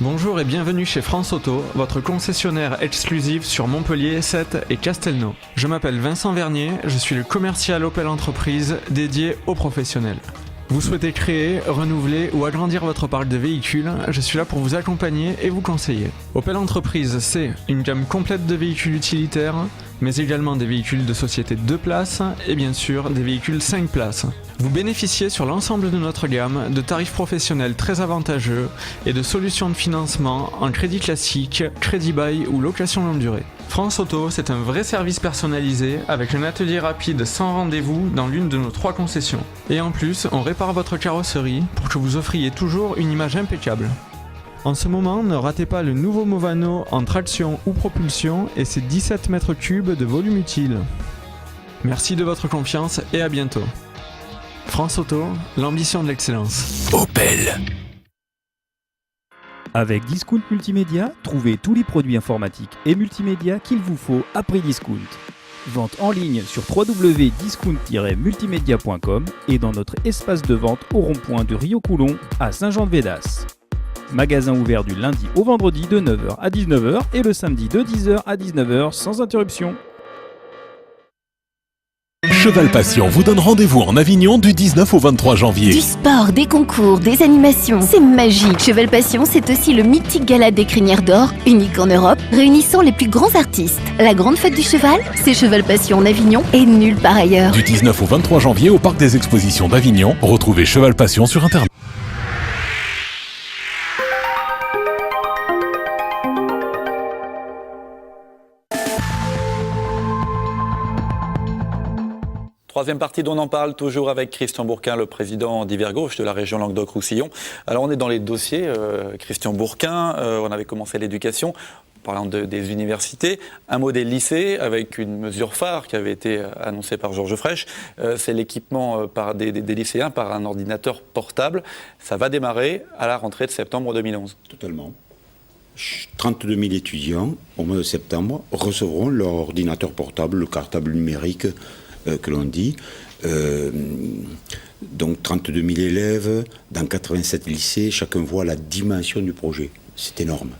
Bonjour et bienvenue chez France Auto, votre concessionnaire exclusif sur Montpellier, Sète et Castelnau. Je m'appelle Vincent Vernier, je suis le commercial Opel Entreprise dédié aux professionnels. Vous souhaitez créer, renouveler ou agrandir votre parc de véhicules, je suis là pour vous accompagner et vous conseiller. Opel Entreprise, c'est une gamme complète de véhicules utilitaires, mais également des véhicules de société 2 places et bien sûr des véhicules 5 places. Vous bénéficiez sur l'ensemble de notre gamme de tarifs professionnels très avantageux et de solutions de financement en crédit classique, crédit bail ou location longue durée. France Auto, c'est un vrai service personnalisé avec un atelier rapide sans rendez-vous dans l'une de nos 3 concessions. Et en plus, on répare votre carrosserie pour que vous offriez toujours une image impeccable. En ce moment, ne ratez pas le nouveau Movano en traction ou propulsion et ses 17 mètres cubes de volume utile. Merci de votre confiance et à bientôt. France Auto, l'ambition de l'excellence. Opel. Avec Discount Multimédia, trouvez tous les produits informatiques et multimédia qu'il vous faut à prix discount. Vente en ligne sur www.discount-multimedia.com et dans notre espace de vente au rond-point de Rio-Coulon à Saint-Jean-de-Védas. Magasin ouvert du lundi au vendredi de 9h à 19h et le samedi de 10h à 19h sans interruption. Cheval Passion vous donne rendez-vous en Avignon du 19 au 23 janvier. Du sport, des concours, des animations, c'est magique. Cheval Passion, c'est aussi le mythique gala des crinières d'or, unique en Europe, réunissant les plus grands artistes. La grande fête du cheval, c'est Cheval Passion en Avignon et nulle part ailleurs. Du 19 au 23 janvier au Parc des Expositions d'Avignon, retrouvez Cheval Passion sur Internet. Troisième partie d'On en parle, toujours avec Christian Bourquin, le président d'Ivergauche de la région Languedoc-Roussillon. Alors on est dans les dossiers, Christian Bourquin, on avait commencé l'éducation, parlant des universités. Un mot des lycées, avec une mesure phare qui avait été annoncée par Georges Frêche, c'est l'équipement des lycéens par un ordinateur portable. Ça va démarrer à la rentrée de septembre 2011. Totalement. 32 000 étudiants, au mois de septembre, recevront leur ordinateur portable, le cartable numérique, que l'on dit. Donc 32 000 élèves dans 87 lycées, chacun voit la dimension du projet. C'est énorme.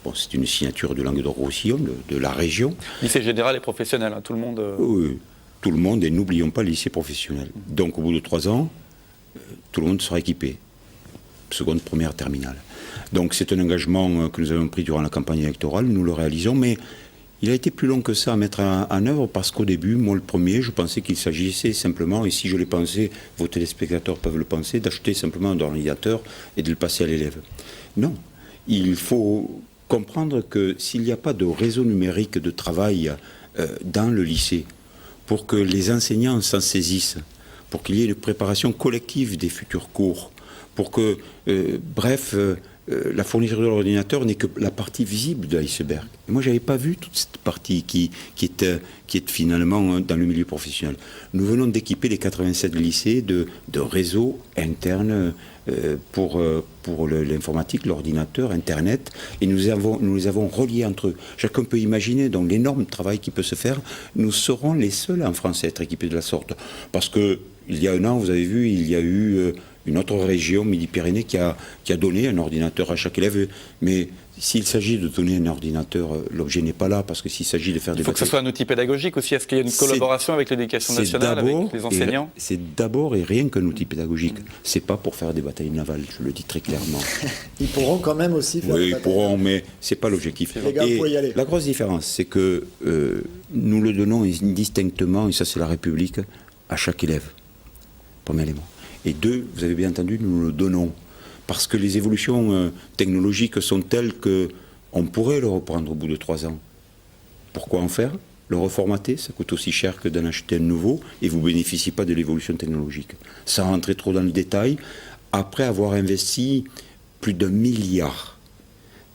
Bon, c'est une signature de Languedoc-Roussillon, de la région. Lycée général et professionnel, hein, tout le monde... Oui, tout le monde, et n'oublions pas le lycée professionnel. Donc au bout de 3 ans, tout le monde sera équipé. Seconde, première, terminale. Donc c'est un engagement que nous avons pris durant la campagne électorale, nous le réalisons, mais il a été plus long que ça à mettre en œuvre parce qu'au début, moi le premier, je pensais qu'il s'agissait simplement, et si je l'ai pensé, vos téléspectateurs peuvent le penser, d'acheter simplement un ordinateur et de le passer à l'élève. Non, il faut comprendre que s'il n'y a pas de réseau numérique de travail dans le lycée, pour que les enseignants s'en saisissent, pour qu'il y ait une préparation collective des futurs cours, pour que, la fourniture de l'ordinateur n'est que la partie visible de l'iceberg. Et moi, je n'avais pas vu toute cette partie qui est finalement dans le milieu professionnel. Nous venons d'équiper les 87 lycées de réseaux internes pour l'informatique, l'ordinateur, Internet, et nous les avons reliés entre eux. Chacun peut imaginer donc l'énorme travail qui peut se faire. Nous serons les seuls en France à être équipés de la sorte. Parce que il y a un an, vous avez vu, il y a eu une autre région, Midi-Pyrénées, qui a donné un ordinateur à chaque élève. Mais s'il s'agit de donner un ordinateur, l'objet n'est pas là, parce que s'il s'agit de faire des... Il faut que ce soit un outil pédagogique aussi. Est-ce qu'il y a une collaboration avec l'éducation nationale, avec les enseignants ? C'est d'abord et rien qu'un outil pédagogique. C'est pas pour faire des batailles navales, je le dis très clairement. Ils pourront quand même aussi faire des batailles. Oui, ils pourront, mais c'est pas l'objectif. Les gars, vous pouvez y aller. La grosse différence, c'est que nous le donnons indistinctement, et ça c'est la République, à chaque élève. Premier élément. Et 2, vous avez bien entendu, nous le donnons. Parce que les évolutions technologiques sont telles qu'on pourrait le reprendre au bout de 3 ans. Pourquoi en faire ? Le reformater, ça coûte aussi cher que d'en acheter un nouveau, et vous ne bénéficiez pas de l'évolution technologique. Sans rentrer trop dans le détail, après avoir investi plus d'1 milliard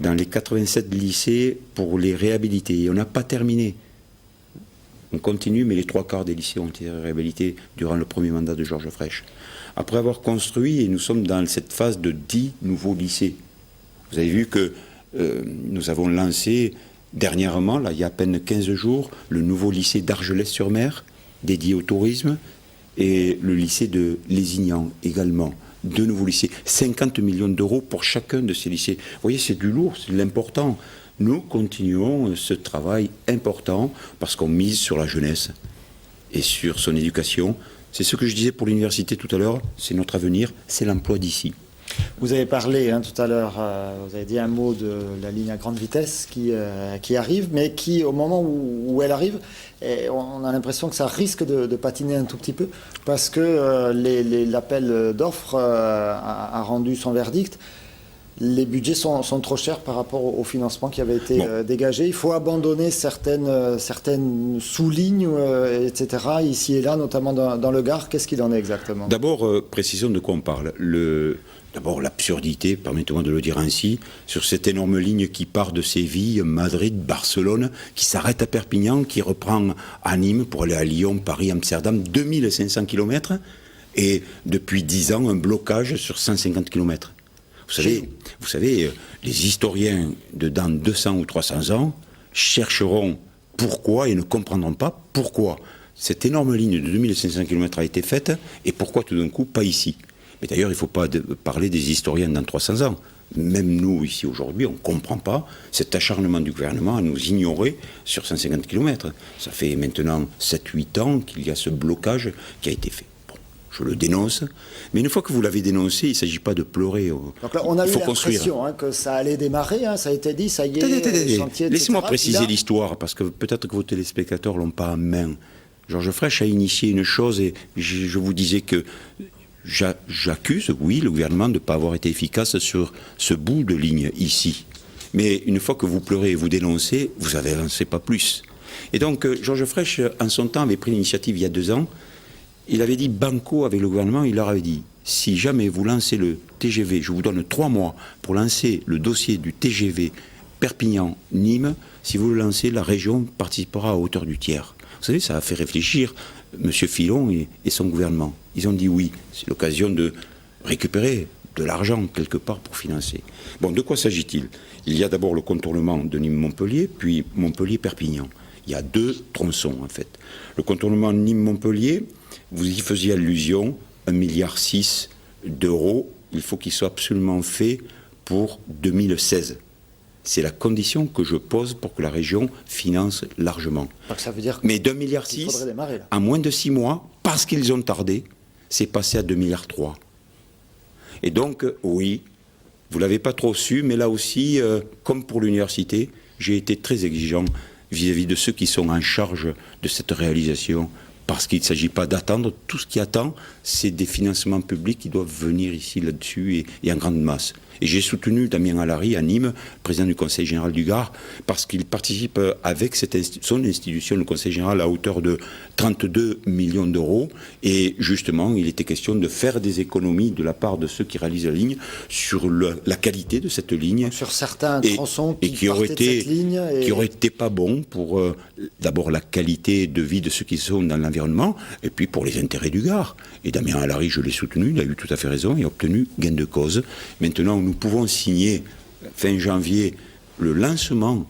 dans les 87 lycées pour les réhabiliter, et on n'a pas terminé. On continue, mais les 3/4 des lycées ont été réhabilités durant le premier mandat de Georges Frêche. Après avoir construit, et nous sommes dans cette phase de 10 nouveaux lycées. Vous avez vu que nous avons lancé dernièrement, là, il y a à peine 15 jours, le nouveau lycée d'Argelès-sur-Mer, dédié au tourisme, et le lycée de Lézignan également, de nouveaux lycées. 50 millions d'euros pour chacun de ces lycées. Vous voyez, c'est du lourd, c'est de l'important. Nous continuons ce travail important parce qu'on mise sur la jeunesse et sur son éducation. C'est ce que je disais pour l'université tout à l'heure, c'est notre avenir, c'est l'emploi d'ici. Vous avez parlé tout à l'heure, vous avez dit un mot de la ligne à grande vitesse qui arrive, mais qui, au moment où elle arrive, on a l'impression que ça risque de patiner un tout petit peu, parce que l'appel d'offres a rendu son verdict. Les budgets sont trop chers par rapport au financement qui avait été dégagé. Il faut abandonner certaines sous-lignes, etc., ici et là, notamment dans le Gard. Qu'est-ce qu'il en est exactement ? D'abord, précisons de quoi on parle. D'abord, l'absurdité, permettez-moi de le dire ainsi, sur cette énorme ligne qui part de Séville, Madrid, Barcelone, qui s'arrête à Perpignan, qui reprend à Nîmes pour aller à Lyon, Paris, Amsterdam, 2500 km, et depuis 10 ans, un blocage sur 150 km. Vous savez, les historiens de dans 200 ou 300 ans chercheront pourquoi et ne comprendront pas pourquoi cette énorme ligne de 2500 km a été faite et pourquoi tout d'un coup pas ici. Mais d'ailleurs, il ne faut pas parler des historiens dans 300 ans. Même nous, ici, aujourd'hui, on ne comprend pas cet acharnement du gouvernement à nous ignorer sur 150 km. Ça fait maintenant 7-8 ans qu'il y a ce blocage qui a été fait. Je le dénonce, mais une fois que vous l'avez dénoncé, il ne s'agit pas de pleurer. Donc là, on a eu l'impression que ça allait démarrer, ça a été dit, ça y est, chantier, laissez-moi préciser l'histoire, parce que peut-être que vos téléspectateurs ne l'ont pas en main. Georges Frêche a initié une chose, et je vous disais que j'accuse, oui, le gouvernement de ne pas avoir été efficace sur ce bout de ligne ici. Mais une fois que vous pleurez et vous dénoncez, vous n'avancez pas plus. Et donc, Georges Frêche, en son temps, avait pris l'initiative il y a 2 ans. Il avait dit banco avec le gouvernement, il leur avait dit, si jamais vous lancez le TGV, je vous donne 3 mois pour lancer le dossier du TGV Perpignan-Nîmes, si vous le lancez, la région participera à hauteur du tiers. Vous savez, ça a fait réfléchir M. Filon et son gouvernement. Ils ont dit oui, c'est l'occasion de récupérer de l'argent quelque part pour financer. Bon, de quoi s'agit-il ? Il y a d'abord le contournement de Nîmes-Montpellier, puis Montpellier-Perpignan. Il y a 2 tronçons en fait. Le contournement Nîmes-Montpellier, vous y faisiez allusion, 1,6 milliard d'euros, il faut qu'il soit absolument fait pour 2016. C'est la condition que je pose pour que la région finance largement. Donc ça veut dire mais 2,6 milliards, en moins de 6 mois, parce qu'ils ont tardé, c'est passé à 2,3 milliards. Et donc, oui, vous ne l'avez pas trop su, mais là aussi, comme pour l'université, j'ai été très exigeant vis-à-vis de ceux qui sont en charge de cette réalisation. Parce qu'il ne s'agit pas d'attendre. Tout ce qui attend, c'est des financements publics qui doivent venir ici, là-dessus, et en grande masse. Et j'ai soutenu Damien Alary à Nîmes, président du Conseil général du Gard, parce qu'il participe avec son institution, le Conseil général, à hauteur de 32 millions d'euros. Et justement, il était question de faire des économies de la part de ceux qui réalisent la ligne sur la qualité de cette ligne. Donc sur certains tronçons qui auraient été pas bons pour d'abord la qualité de vie de ceux qui sont dans l'environnement, et puis pour les intérêts du Gard. Et Damien Alary, je l'ai soutenu, il a eu tout à fait raison, il a obtenu gain de cause. Maintenant, nous pouvons signer, fin janvier, le lancement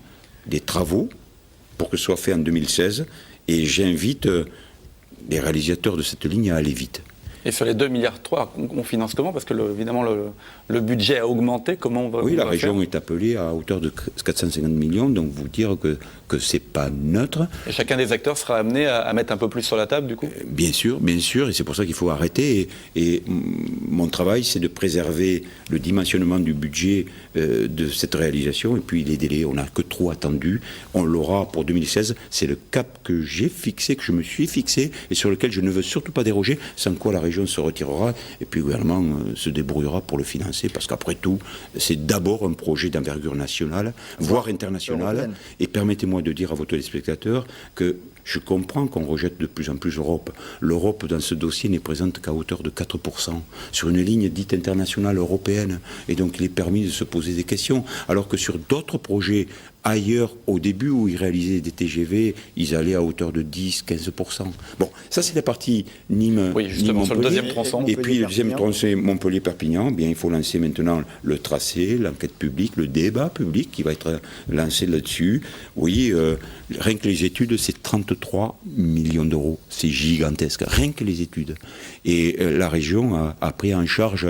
des travaux pour que ce soit fait en 2016. Et j'invite les réalisateurs de cette ligne à aller vite. Et sur les 2,3 milliards, on finance comment ? Parce que évidemment, le budget a augmenté. Comment on va Oui, la région est appelée à hauteur de 450 millions, donc vous dire que ce n'est pas neutre. Et chacun des acteurs sera amené à mettre un peu plus sur la table, du coup ? Bien sûr, et c'est pour ça qu'il faut arrêter. Et mon travail, c'est de préserver le dimensionnement du budget de cette réalisation, et puis les délais, on n'a que trop attendu. On l'aura pour 2016, c'est le cap que j'ai fixé, que je me suis fixé, et sur lequel je ne veux surtout pas déroger, sans quoi la région se retirera, et puis le gouvernement se débrouillera pour le financer, parce qu'après tout, c'est d'abord un projet d'envergure nationale, voire internationale. Et permettez-moi de dire à vos téléspectateurs que je comprends qu'on rejette de plus en plus l'Europe. L'Europe, dans ce dossier, n'est présente qu'à hauteur de 4%, sur une ligne dite internationale européenne. Et donc, il est permis de se poser des questions, alors que sur d'autres projets ailleurs, au début où ils réalisaient des TGV, ils allaient à hauteur de 10-15%. Bon, ça c'est la partie Nîmes. Oui, justement, sur le deuxième tronçon. Et puis le deuxième tronçon Montpellier-Perpignan, bien il faut lancer maintenant le tracé, l'enquête publique, le débat public qui va être lancé là-dessus. Oui, rien que les études, c'est 30 33 millions d'euros. C'est gigantesque, rien que les études. Et la région a pris en charge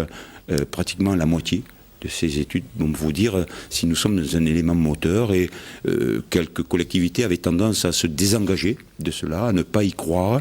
pratiquement la moitié de ces études. Donc, vous dire si nous sommes dans un élément moteur, et quelques collectivités avaient tendance à se désengager de cela, à ne pas y croire.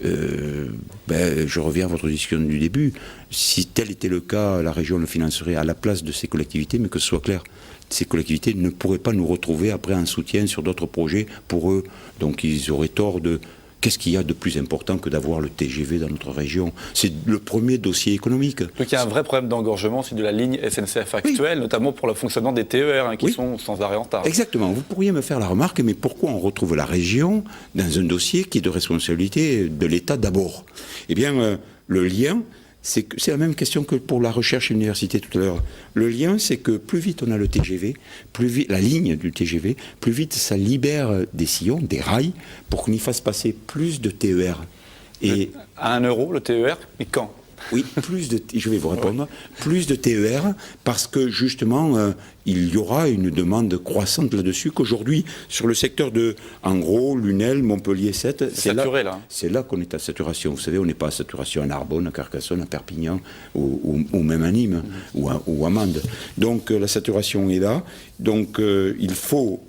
Je reviens à votre discussion du début. Si tel était le cas, la région le financerait à la place de ces collectivités, mais que ce soit clair, ces collectivités ne pourraient pas nous retrouver après en soutien sur d'autres projets pour eux. Donc ils auraient tort de... Qu'est-ce qu'il y a de plus important que d'avoir le TGV dans notre région? C'est le premier dossier économique. Donc il y a un vrai problème d'engorgement aussi de la ligne SNCF actuelle, notamment pour le fonctionnement des TER qui sont sans arrêt en retard. Exactement. Vous pourriez me faire la remarque, mais pourquoi on retrouve la région dans un dossier qui est de responsabilité de l'État d'abord? Eh bien, le lien... C'est la même question que pour la recherche et l'université tout à l'heure. Le lien, c'est que plus vite on a le TGV, plus vite la ligne du TGV, plus vite ça libère des sillons, des rails, pour qu'on y fasse passer plus de TER. Et à 1 euro le TER, mais quand? Oui, je vais vous répondre, plus de TER, parce que justement, il y aura une demande croissante là-dessus, qu'aujourd'hui, sur le secteur de, en gros, Lunel, Montpellier 7, c'est là qu'on est à saturation. Vous savez, on n'est pas à saturation à Narbonne, à Carcassonne, à Perpignan, ou même à Nîmes, ou à Mende. Donc la saturation est là, donc il faut...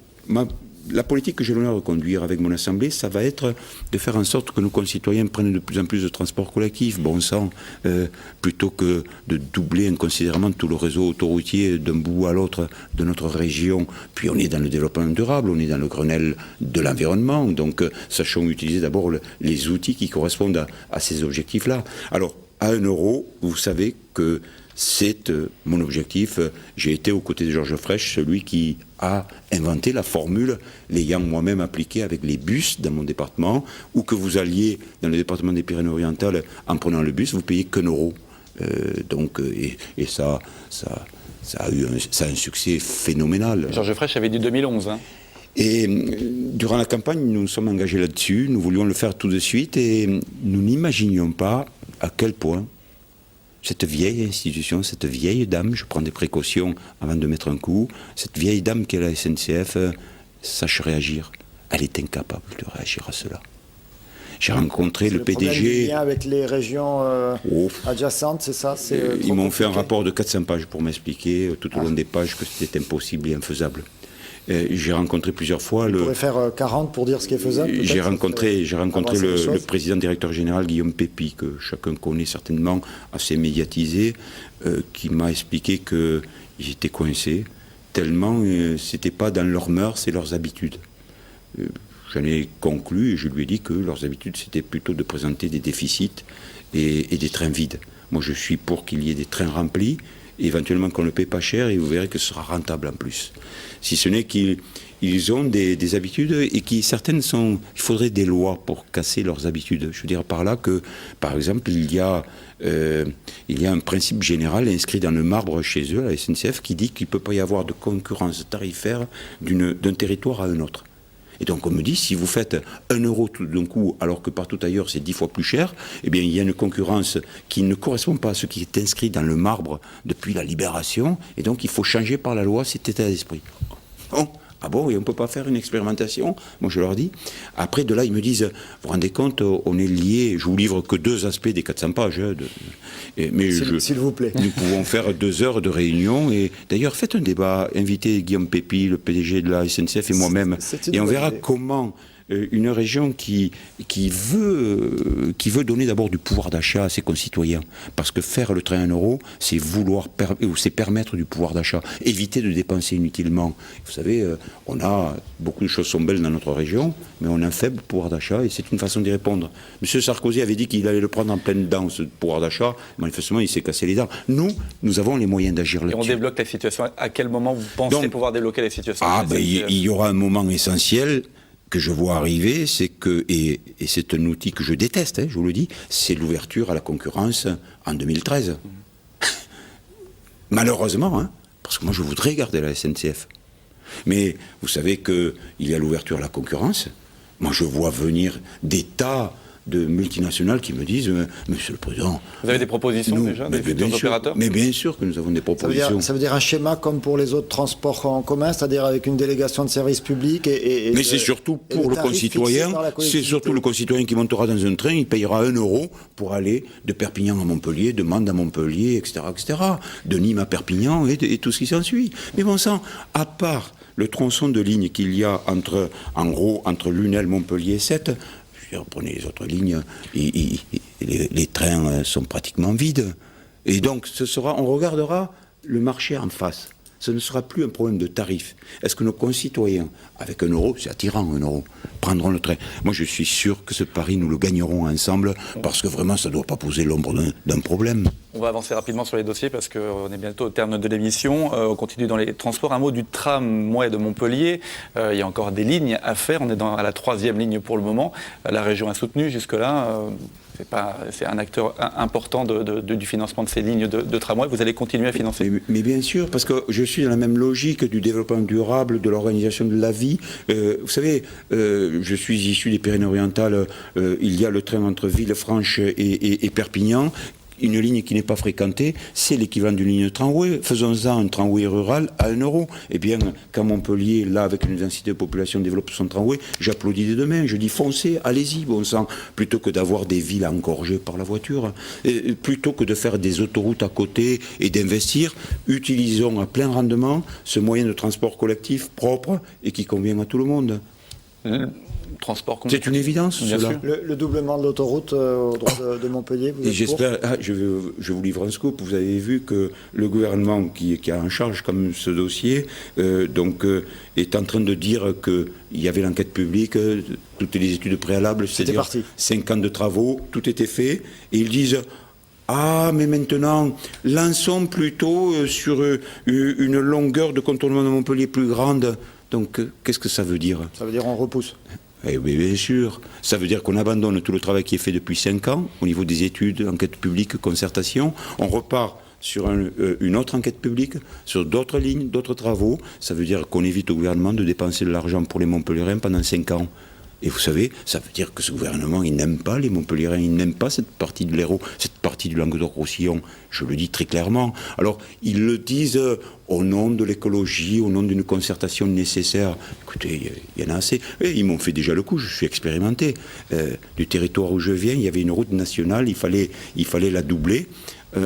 La politique que j'ai l'honneur de conduire avec mon assemblée, ça va être de faire en sorte que nos concitoyens prennent de plus en plus de transports collectifs, bon sang, plutôt que de doubler inconsidérément tout le réseau autoroutier d'un bout à l'autre de notre région. Puis on est dans le développement durable, on est dans le Grenelle de l'environnement, donc sachons utiliser d'abord les outils qui correspondent à ces objectifs-là. Alors, à 1 euro, vous savez que c'est mon objectif. J'ai été aux côtés de Georges Frêche, celui qui a inventé la formule, l'ayant moi-même appliquée avec les bus dans mon département, ou que vous alliez dans le département des Pyrénées-Orientales en prenant le bus, vous payez qu'1 euro. Et ça a un succès phénoménal. Georges Frêche avait dit 2011. Et durant la campagne, nous nous sommes engagés là-dessus, nous voulions le faire tout de suite, et nous n'imaginions pas à quel point cette vieille institution, cette vieille dame, je prends des précautions avant de mettre un coup, cette vieille dame qu'est la SNCF sache réagir. Elle est incapable de réagir à cela. J'ai rencontré le PDG... lien avec les régions adjacentes, c'est ça? Ils m'ont fait un rapport de 400 pages pour m'expliquer tout au long des pages que c'était impossible et infaisable. J'ai rencontré plusieurs fois... Vous pourrez faire 40 pour dire ce qui est faisable? J'ai rencontré le président directeur général Guillaume Pépi, que chacun connaît certainement, assez médiatisé, qui m'a expliqué qu'ils étaient coincés, tellement c'était pas dans leurs mœurs et leurs habitudes. J'en ai conclu et je lui ai dit que leurs habitudes, c'était plutôt de présenter des déficits et des trains vides. Moi, je suis pour qu'il y ait des trains remplis, éventuellement qu'on ne le paie pas cher, et vous verrez que ce sera rentable en plus. Si ce n'est qu'ils ont des habitudes, et qui certaines sont... Il faudrait des lois pour casser leurs habitudes. Je veux dire par là que, par exemple, il y a un principe général inscrit dans le marbre chez eux, la SNCF, qui dit qu'il ne peut pas y avoir de concurrence tarifaire d'un territoire à un autre. Et donc on me dit, si vous faites 1 euro tout d'un coup, alors que partout ailleurs c'est 10 fois plus cher, eh bien il y a une concurrence qui ne correspond pas à ce qui est inscrit dans le marbre depuis la libération, et donc il faut changer par la loi cet état d'esprit. Bon, ah bon, et on ne peut pas faire une expérimentation? Moi je leur dis. Après de là ils me disent, vous vous rendez compte, on est liés, je vous livre que 2 aspects des 400 pages. S'il vous plaît. Nous pouvons faire 2 heures de réunion, et d'ailleurs faites un débat, invitez Guillaume Pépi, le PDG de la SNCF et moi-même, et on verra comment une région qui veut donner d'abord du pouvoir d'achat à ses concitoyens, parce que faire le train à 1 euro, c'est c'est permettre du pouvoir d'achat, éviter de dépenser inutilement. Vous savez, beaucoup de choses sont belles dans notre région, mais on a un faible pouvoir d'achat, et c'est une façon d'y répondre. M. Sarkozy avait dit qu'il allait le prendre en pleine dent, ce pouvoir d'achat. Manifestement, il s'est cassé les dents. Nous avons les moyens d'agir là-dessus. Et on débloque la situation. À quel moment vous pensez pouvoir débloquer la situation? Il y aura un moment essentiel que je vois arriver, c'est que, et c'est un outil que je déteste, je vous le dis, c'est l'ouverture à la concurrence en 2013. Malheureusement, parce que moi je voudrais garder la SNCF. Mais vous savez qu'il y a l'ouverture à la concurrence. Moi je vois venir des tas de multinationales qui me disent Monsieur le Président... Vous avez des propositions déjà, des futurs opérateurs ? Mais bien sûr que nous avons des propositions. Ça veut dire un schéma comme pour les autres transports en commun, c'est-à-dire avec une délégation de service public mais c'est surtout pour le concitoyen, c'est surtout le concitoyen qui montera dans un train, il payera 1 euro pour aller de Perpignan à Montpellier, de Mende à Montpellier, etc., de Nîmes à Perpignan et tout ce qui s'ensuit. Mais bon sang, à part le tronçon de ligne qu'il y a entre Lunel, Montpellier et Sète, prenez les autres lignes, les trains sont pratiquement vides. Et donc, on regardera le marché en face. Ce ne sera plus un problème de tarif. Est-ce que nos concitoyens, avec 1 euro, c'est attirant 1 euro, prendront le train ? Moi, je suis sûr que ce pari, nous le gagnerons ensemble, parce que vraiment, ça ne doit pas poser l'ombre d'un problème. On va avancer rapidement sur les dossiers, parce qu'on est bientôt au terme de l'émission. On continue dans les transports. Un mot du tramway de Montpellier. Il y a encore des lignes à faire. On est à la 3e ligne pour le moment. La région a soutenu jusque-là. C'est un acteur important du financement de ces lignes de tramway. Vous allez continuer à financer ? Mais bien sûr, parce que je suis dans la même logique du développement durable, de l'organisation de la vie. Vous savez, je suis issu des Pyrénées-Orientales. Il y a le train entre Villefranche et Perpignan. Une ligne qui n'est pas fréquentée, c'est l'équivalent d'une ligne de tramway. Faisons-en un tramway rural à 1 euro. Eh bien, quand Montpellier, là, avec une densité de population, développe son tramway, j'applaudis dès demain. Je dis foncez, allez-y, bon sang. Plutôt que d'avoir des villes engorgées par la voiture, plutôt que de faire des autoroutes à côté et d'investir, utilisons à plein rendement ce moyen de transport collectif propre et qui convient à tout le monde. C'est une évidence, cela. Le doublement de l'autoroute au droit de Montpellier, vous êtes j'espère, je vous livre un scoop. Vous avez vu que le gouvernement qui a en charge comme ce dossier est en train de dire qu'il y avait l'enquête publique, toutes les études préalables, c'est-à-dire 5 ans de travaux, tout était fait, et ils disent mais maintenant, lançons plutôt sur une longueur de contournement de Montpellier plus grande. Donc, qu'est-ce que ça veut dire ? Ça veut dire on repousse. Eh bien sûr. Ça veut dire qu'on abandonne tout le travail qui est fait depuis 5 ans, au niveau des études, enquête publique, concertation. On repart sur une autre enquête publique, sur d'autres lignes, d'autres travaux. Ça veut dire qu'on évite au gouvernement de dépenser de l'argent pour les Montpelliérains pendant 5 ans. Et vous savez, ça veut dire que ce gouvernement, il n'aime pas les Montpelliérains, il n'aime pas cette partie de l'Hérault, cette partie du Languedoc-Roussillon. Je le dis très clairement. Alors, ils le disent au nom de l'écologie, au nom d'une concertation nécessaire. Écoutez, il y en a assez. Et ils m'ont fait déjà le coup, je suis expérimenté. Du territoire où je viens, il y avait une route nationale, il fallait la doubler.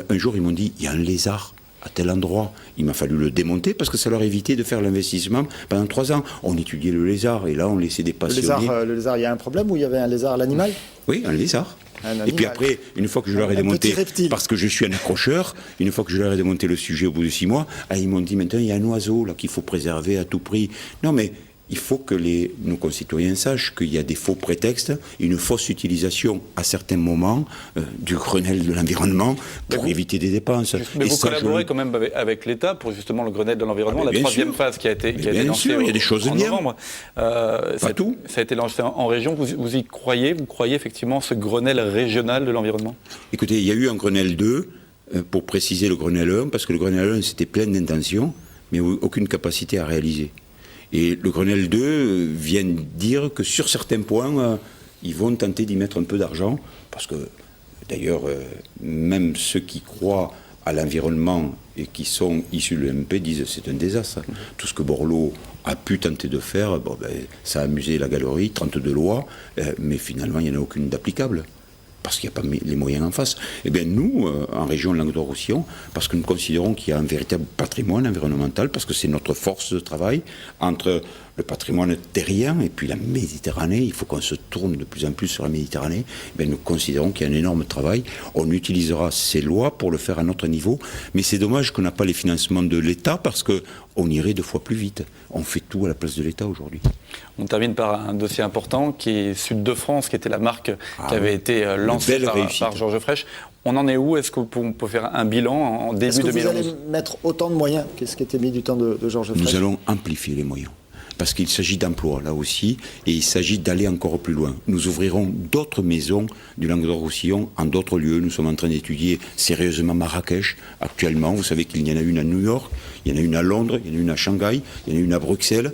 Un jour, ils m'ont dit, il y a un lézard à tel endroit. Il m'a fallu le démonter parce que ça leur évitait de faire l'investissement. Pendant 3 ans, on étudiait le lézard et là, on laissait des passionnés. Le lézard, il y a un problème où il y avait un lézard, l'animal ? Oui, un lézard. Et puis après, une fois que je leur ai démonté, parce que je suis un accrocheur, une fois que je leur ai démonté le sujet au bout de 6 mois, ils m'ont dit maintenant, il y a un oiseau là qu'il faut préserver à tout prix. Non mais... Il faut que nos concitoyens sachent qu'il y a des faux prétextes, une fausse utilisation à certains moments du Grenelle de l'environnement pour éviter des dépenses. Mais vous collaborez quand même avec l'État pour justement le Grenelle de l'environnement, la 3e phase qui a été lancée il y a des choses en novembre. Pas tout. Ça a été lancé en région. Vous y croyez ? Vous croyez effectivement ce Grenelle régional de l'environnement ? Écoutez, il y a eu un Grenelle 2 pour préciser le Grenelle 1, parce que le Grenelle 1 c'était plein d'intentions, mais aucune capacité à réaliser. Et le Grenelle 2 vient dire que sur certains points, ils vont tenter d'y mettre un peu d'argent, parce que d'ailleurs, même ceux qui croient à l'environnement et qui sont issus de l'EMP disent que c'est un désastre. Tout ce que Borloo a pu tenter de faire, ça a amusé la galerie, 32 lois, mais finalement, il n'y en a aucune d'applicable. Parce qu'il n'y a pas les moyens en face. Eh bien, nous, en région Languedoc-Roussillon, parce que nous considérons qu'il y a un véritable patrimoine environnemental, parce que c'est notre force de travail, entre le patrimoine terrien et puis la Méditerranée, il faut qu'on se tourne de plus en plus sur la Méditerranée, eh bien, nous considérons qu'il y a un énorme travail. On utilisera ces lois pour le faire à notre niveau, mais c'est dommage qu'on n'a pas les financements de l'État, parce qu'on irait 2 fois plus vite. On fait tout à la place de l'État aujourd'hui. On termine par un dossier important qui est Sud de France, qui était la marque qui avait été lancée par Georges Frêche. On en est où ? Est-ce qu'on peut faire un bilan en début 2011 ? Est-ce que vous allez mettre autant de moyens qu'est-ce qui était mis du temps de Georges Frêche ? Nous allons amplifier les moyens. Parce qu'il s'agit d'emploi, là aussi, et il s'agit d'aller encore plus loin. Nous ouvrirons d'autres maisons du Languedoc-Roussillon en d'autres lieux. Nous sommes en train d'étudier sérieusement Marrakech actuellement. Vous savez qu'il y en a une à New York, il y en a une à Londres, il y en a une à Shanghai, il y en a une à Bruxelles.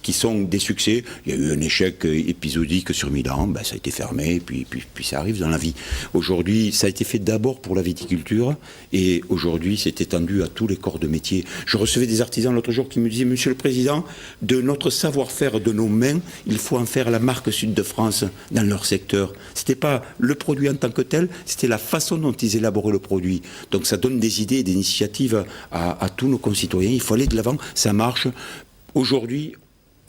qui sont des succès. Il y a eu un échec épisodique sur Milan, ça a été fermé, puis ça arrive dans la vie. Aujourd'hui, ça a été fait d'abord pour la viticulture, et aujourd'hui, c'est étendu à tous les corps de métier. Je recevais des artisans l'autre jour qui me disaient, Monsieur le Président, de notre savoir-faire, de nos mains, il faut en faire la marque Sud de France dans leur secteur. C'était pas le produit en tant que tel, c'était la façon dont ils élaboraient le produit. Donc ça donne des idées et des initiatives à tous nos concitoyens. Il faut aller de l'avant, ça marche. Aujourd'hui,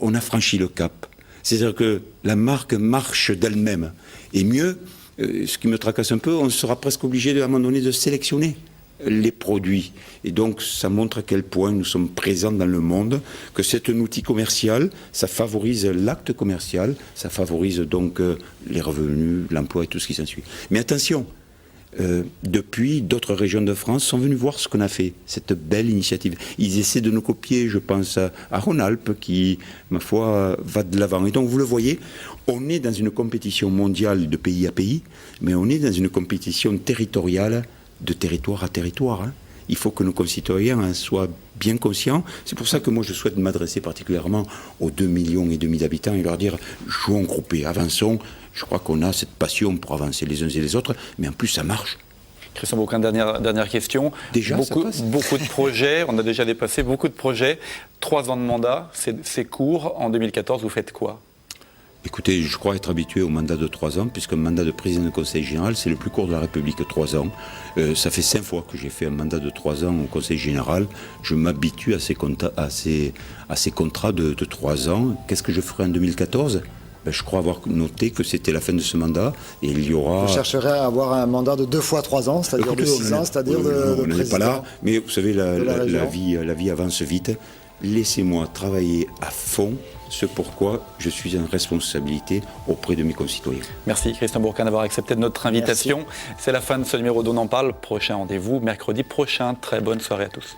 on a franchi le cap. C'est-à-dire que la marque marche d'elle-même. Et mieux, ce qui me tracasse un peu, on sera presque obligé à un moment donné de sélectionner les produits. Et donc ça montre à quel point nous sommes présents dans le monde, que c'est un outil commercial, ça favorise l'acte commercial, ça favorise donc les revenus, l'emploi et tout ce qui s'ensuit. Mais attention, depuis, d'autres régions de France sont venus voir ce qu'on a fait, cette belle initiative. Ils essaient de nous copier, je pense à Rhône-Alpes qui, ma foi, va de l'avant. Et donc vous le voyez, on est dans une compétition mondiale de pays à pays, mais on est dans une compétition territoriale de territoire à territoire. Il faut que nos concitoyens en soient bien conscients. C'est pour ça que moi je souhaite m'adresser particulièrement aux 2,5 millions d'habitants et leur dire, jouons groupés, avançons. Je crois qu'on a cette passion pour avancer les uns et les autres, mais en plus ça marche. Christian Bourquin, dernière question. Déjà, beaucoup de projets, on a déjà dépassé beaucoup de projets. 3 ans de mandat, c'est court. En 2014, vous faites quoi ? Écoutez, je crois être habitué au mandat de 3 ans, puisqu'un mandat de président du Conseil général, c'est le plus court de la République, 3 ans. Ça fait 5 fois que j'ai fait un mandat de 3 ans au Conseil général. Je m'habitue à ces contrats de 3 ans. Qu'est-ce que je ferai en 2014 ? Je crois avoir noté que c'était la fin de ce mandat et il y aura... Vous chercherez à avoir un mandat de 2 fois 3 ans, c'est-à-dire de 6 ans, c'est-à-dire de on n'est pas là, mais vous savez, la vie avance vite. Laissez-moi travailler à fond, ce pourquoi je suis en responsabilité auprès de mes concitoyens. Merci Christian Bourquin d'avoir accepté notre invitation. Merci. C'est la fin de ce numéro d'On en parle. Prochain rendez-vous mercredi prochain. Très bonne soirée à tous.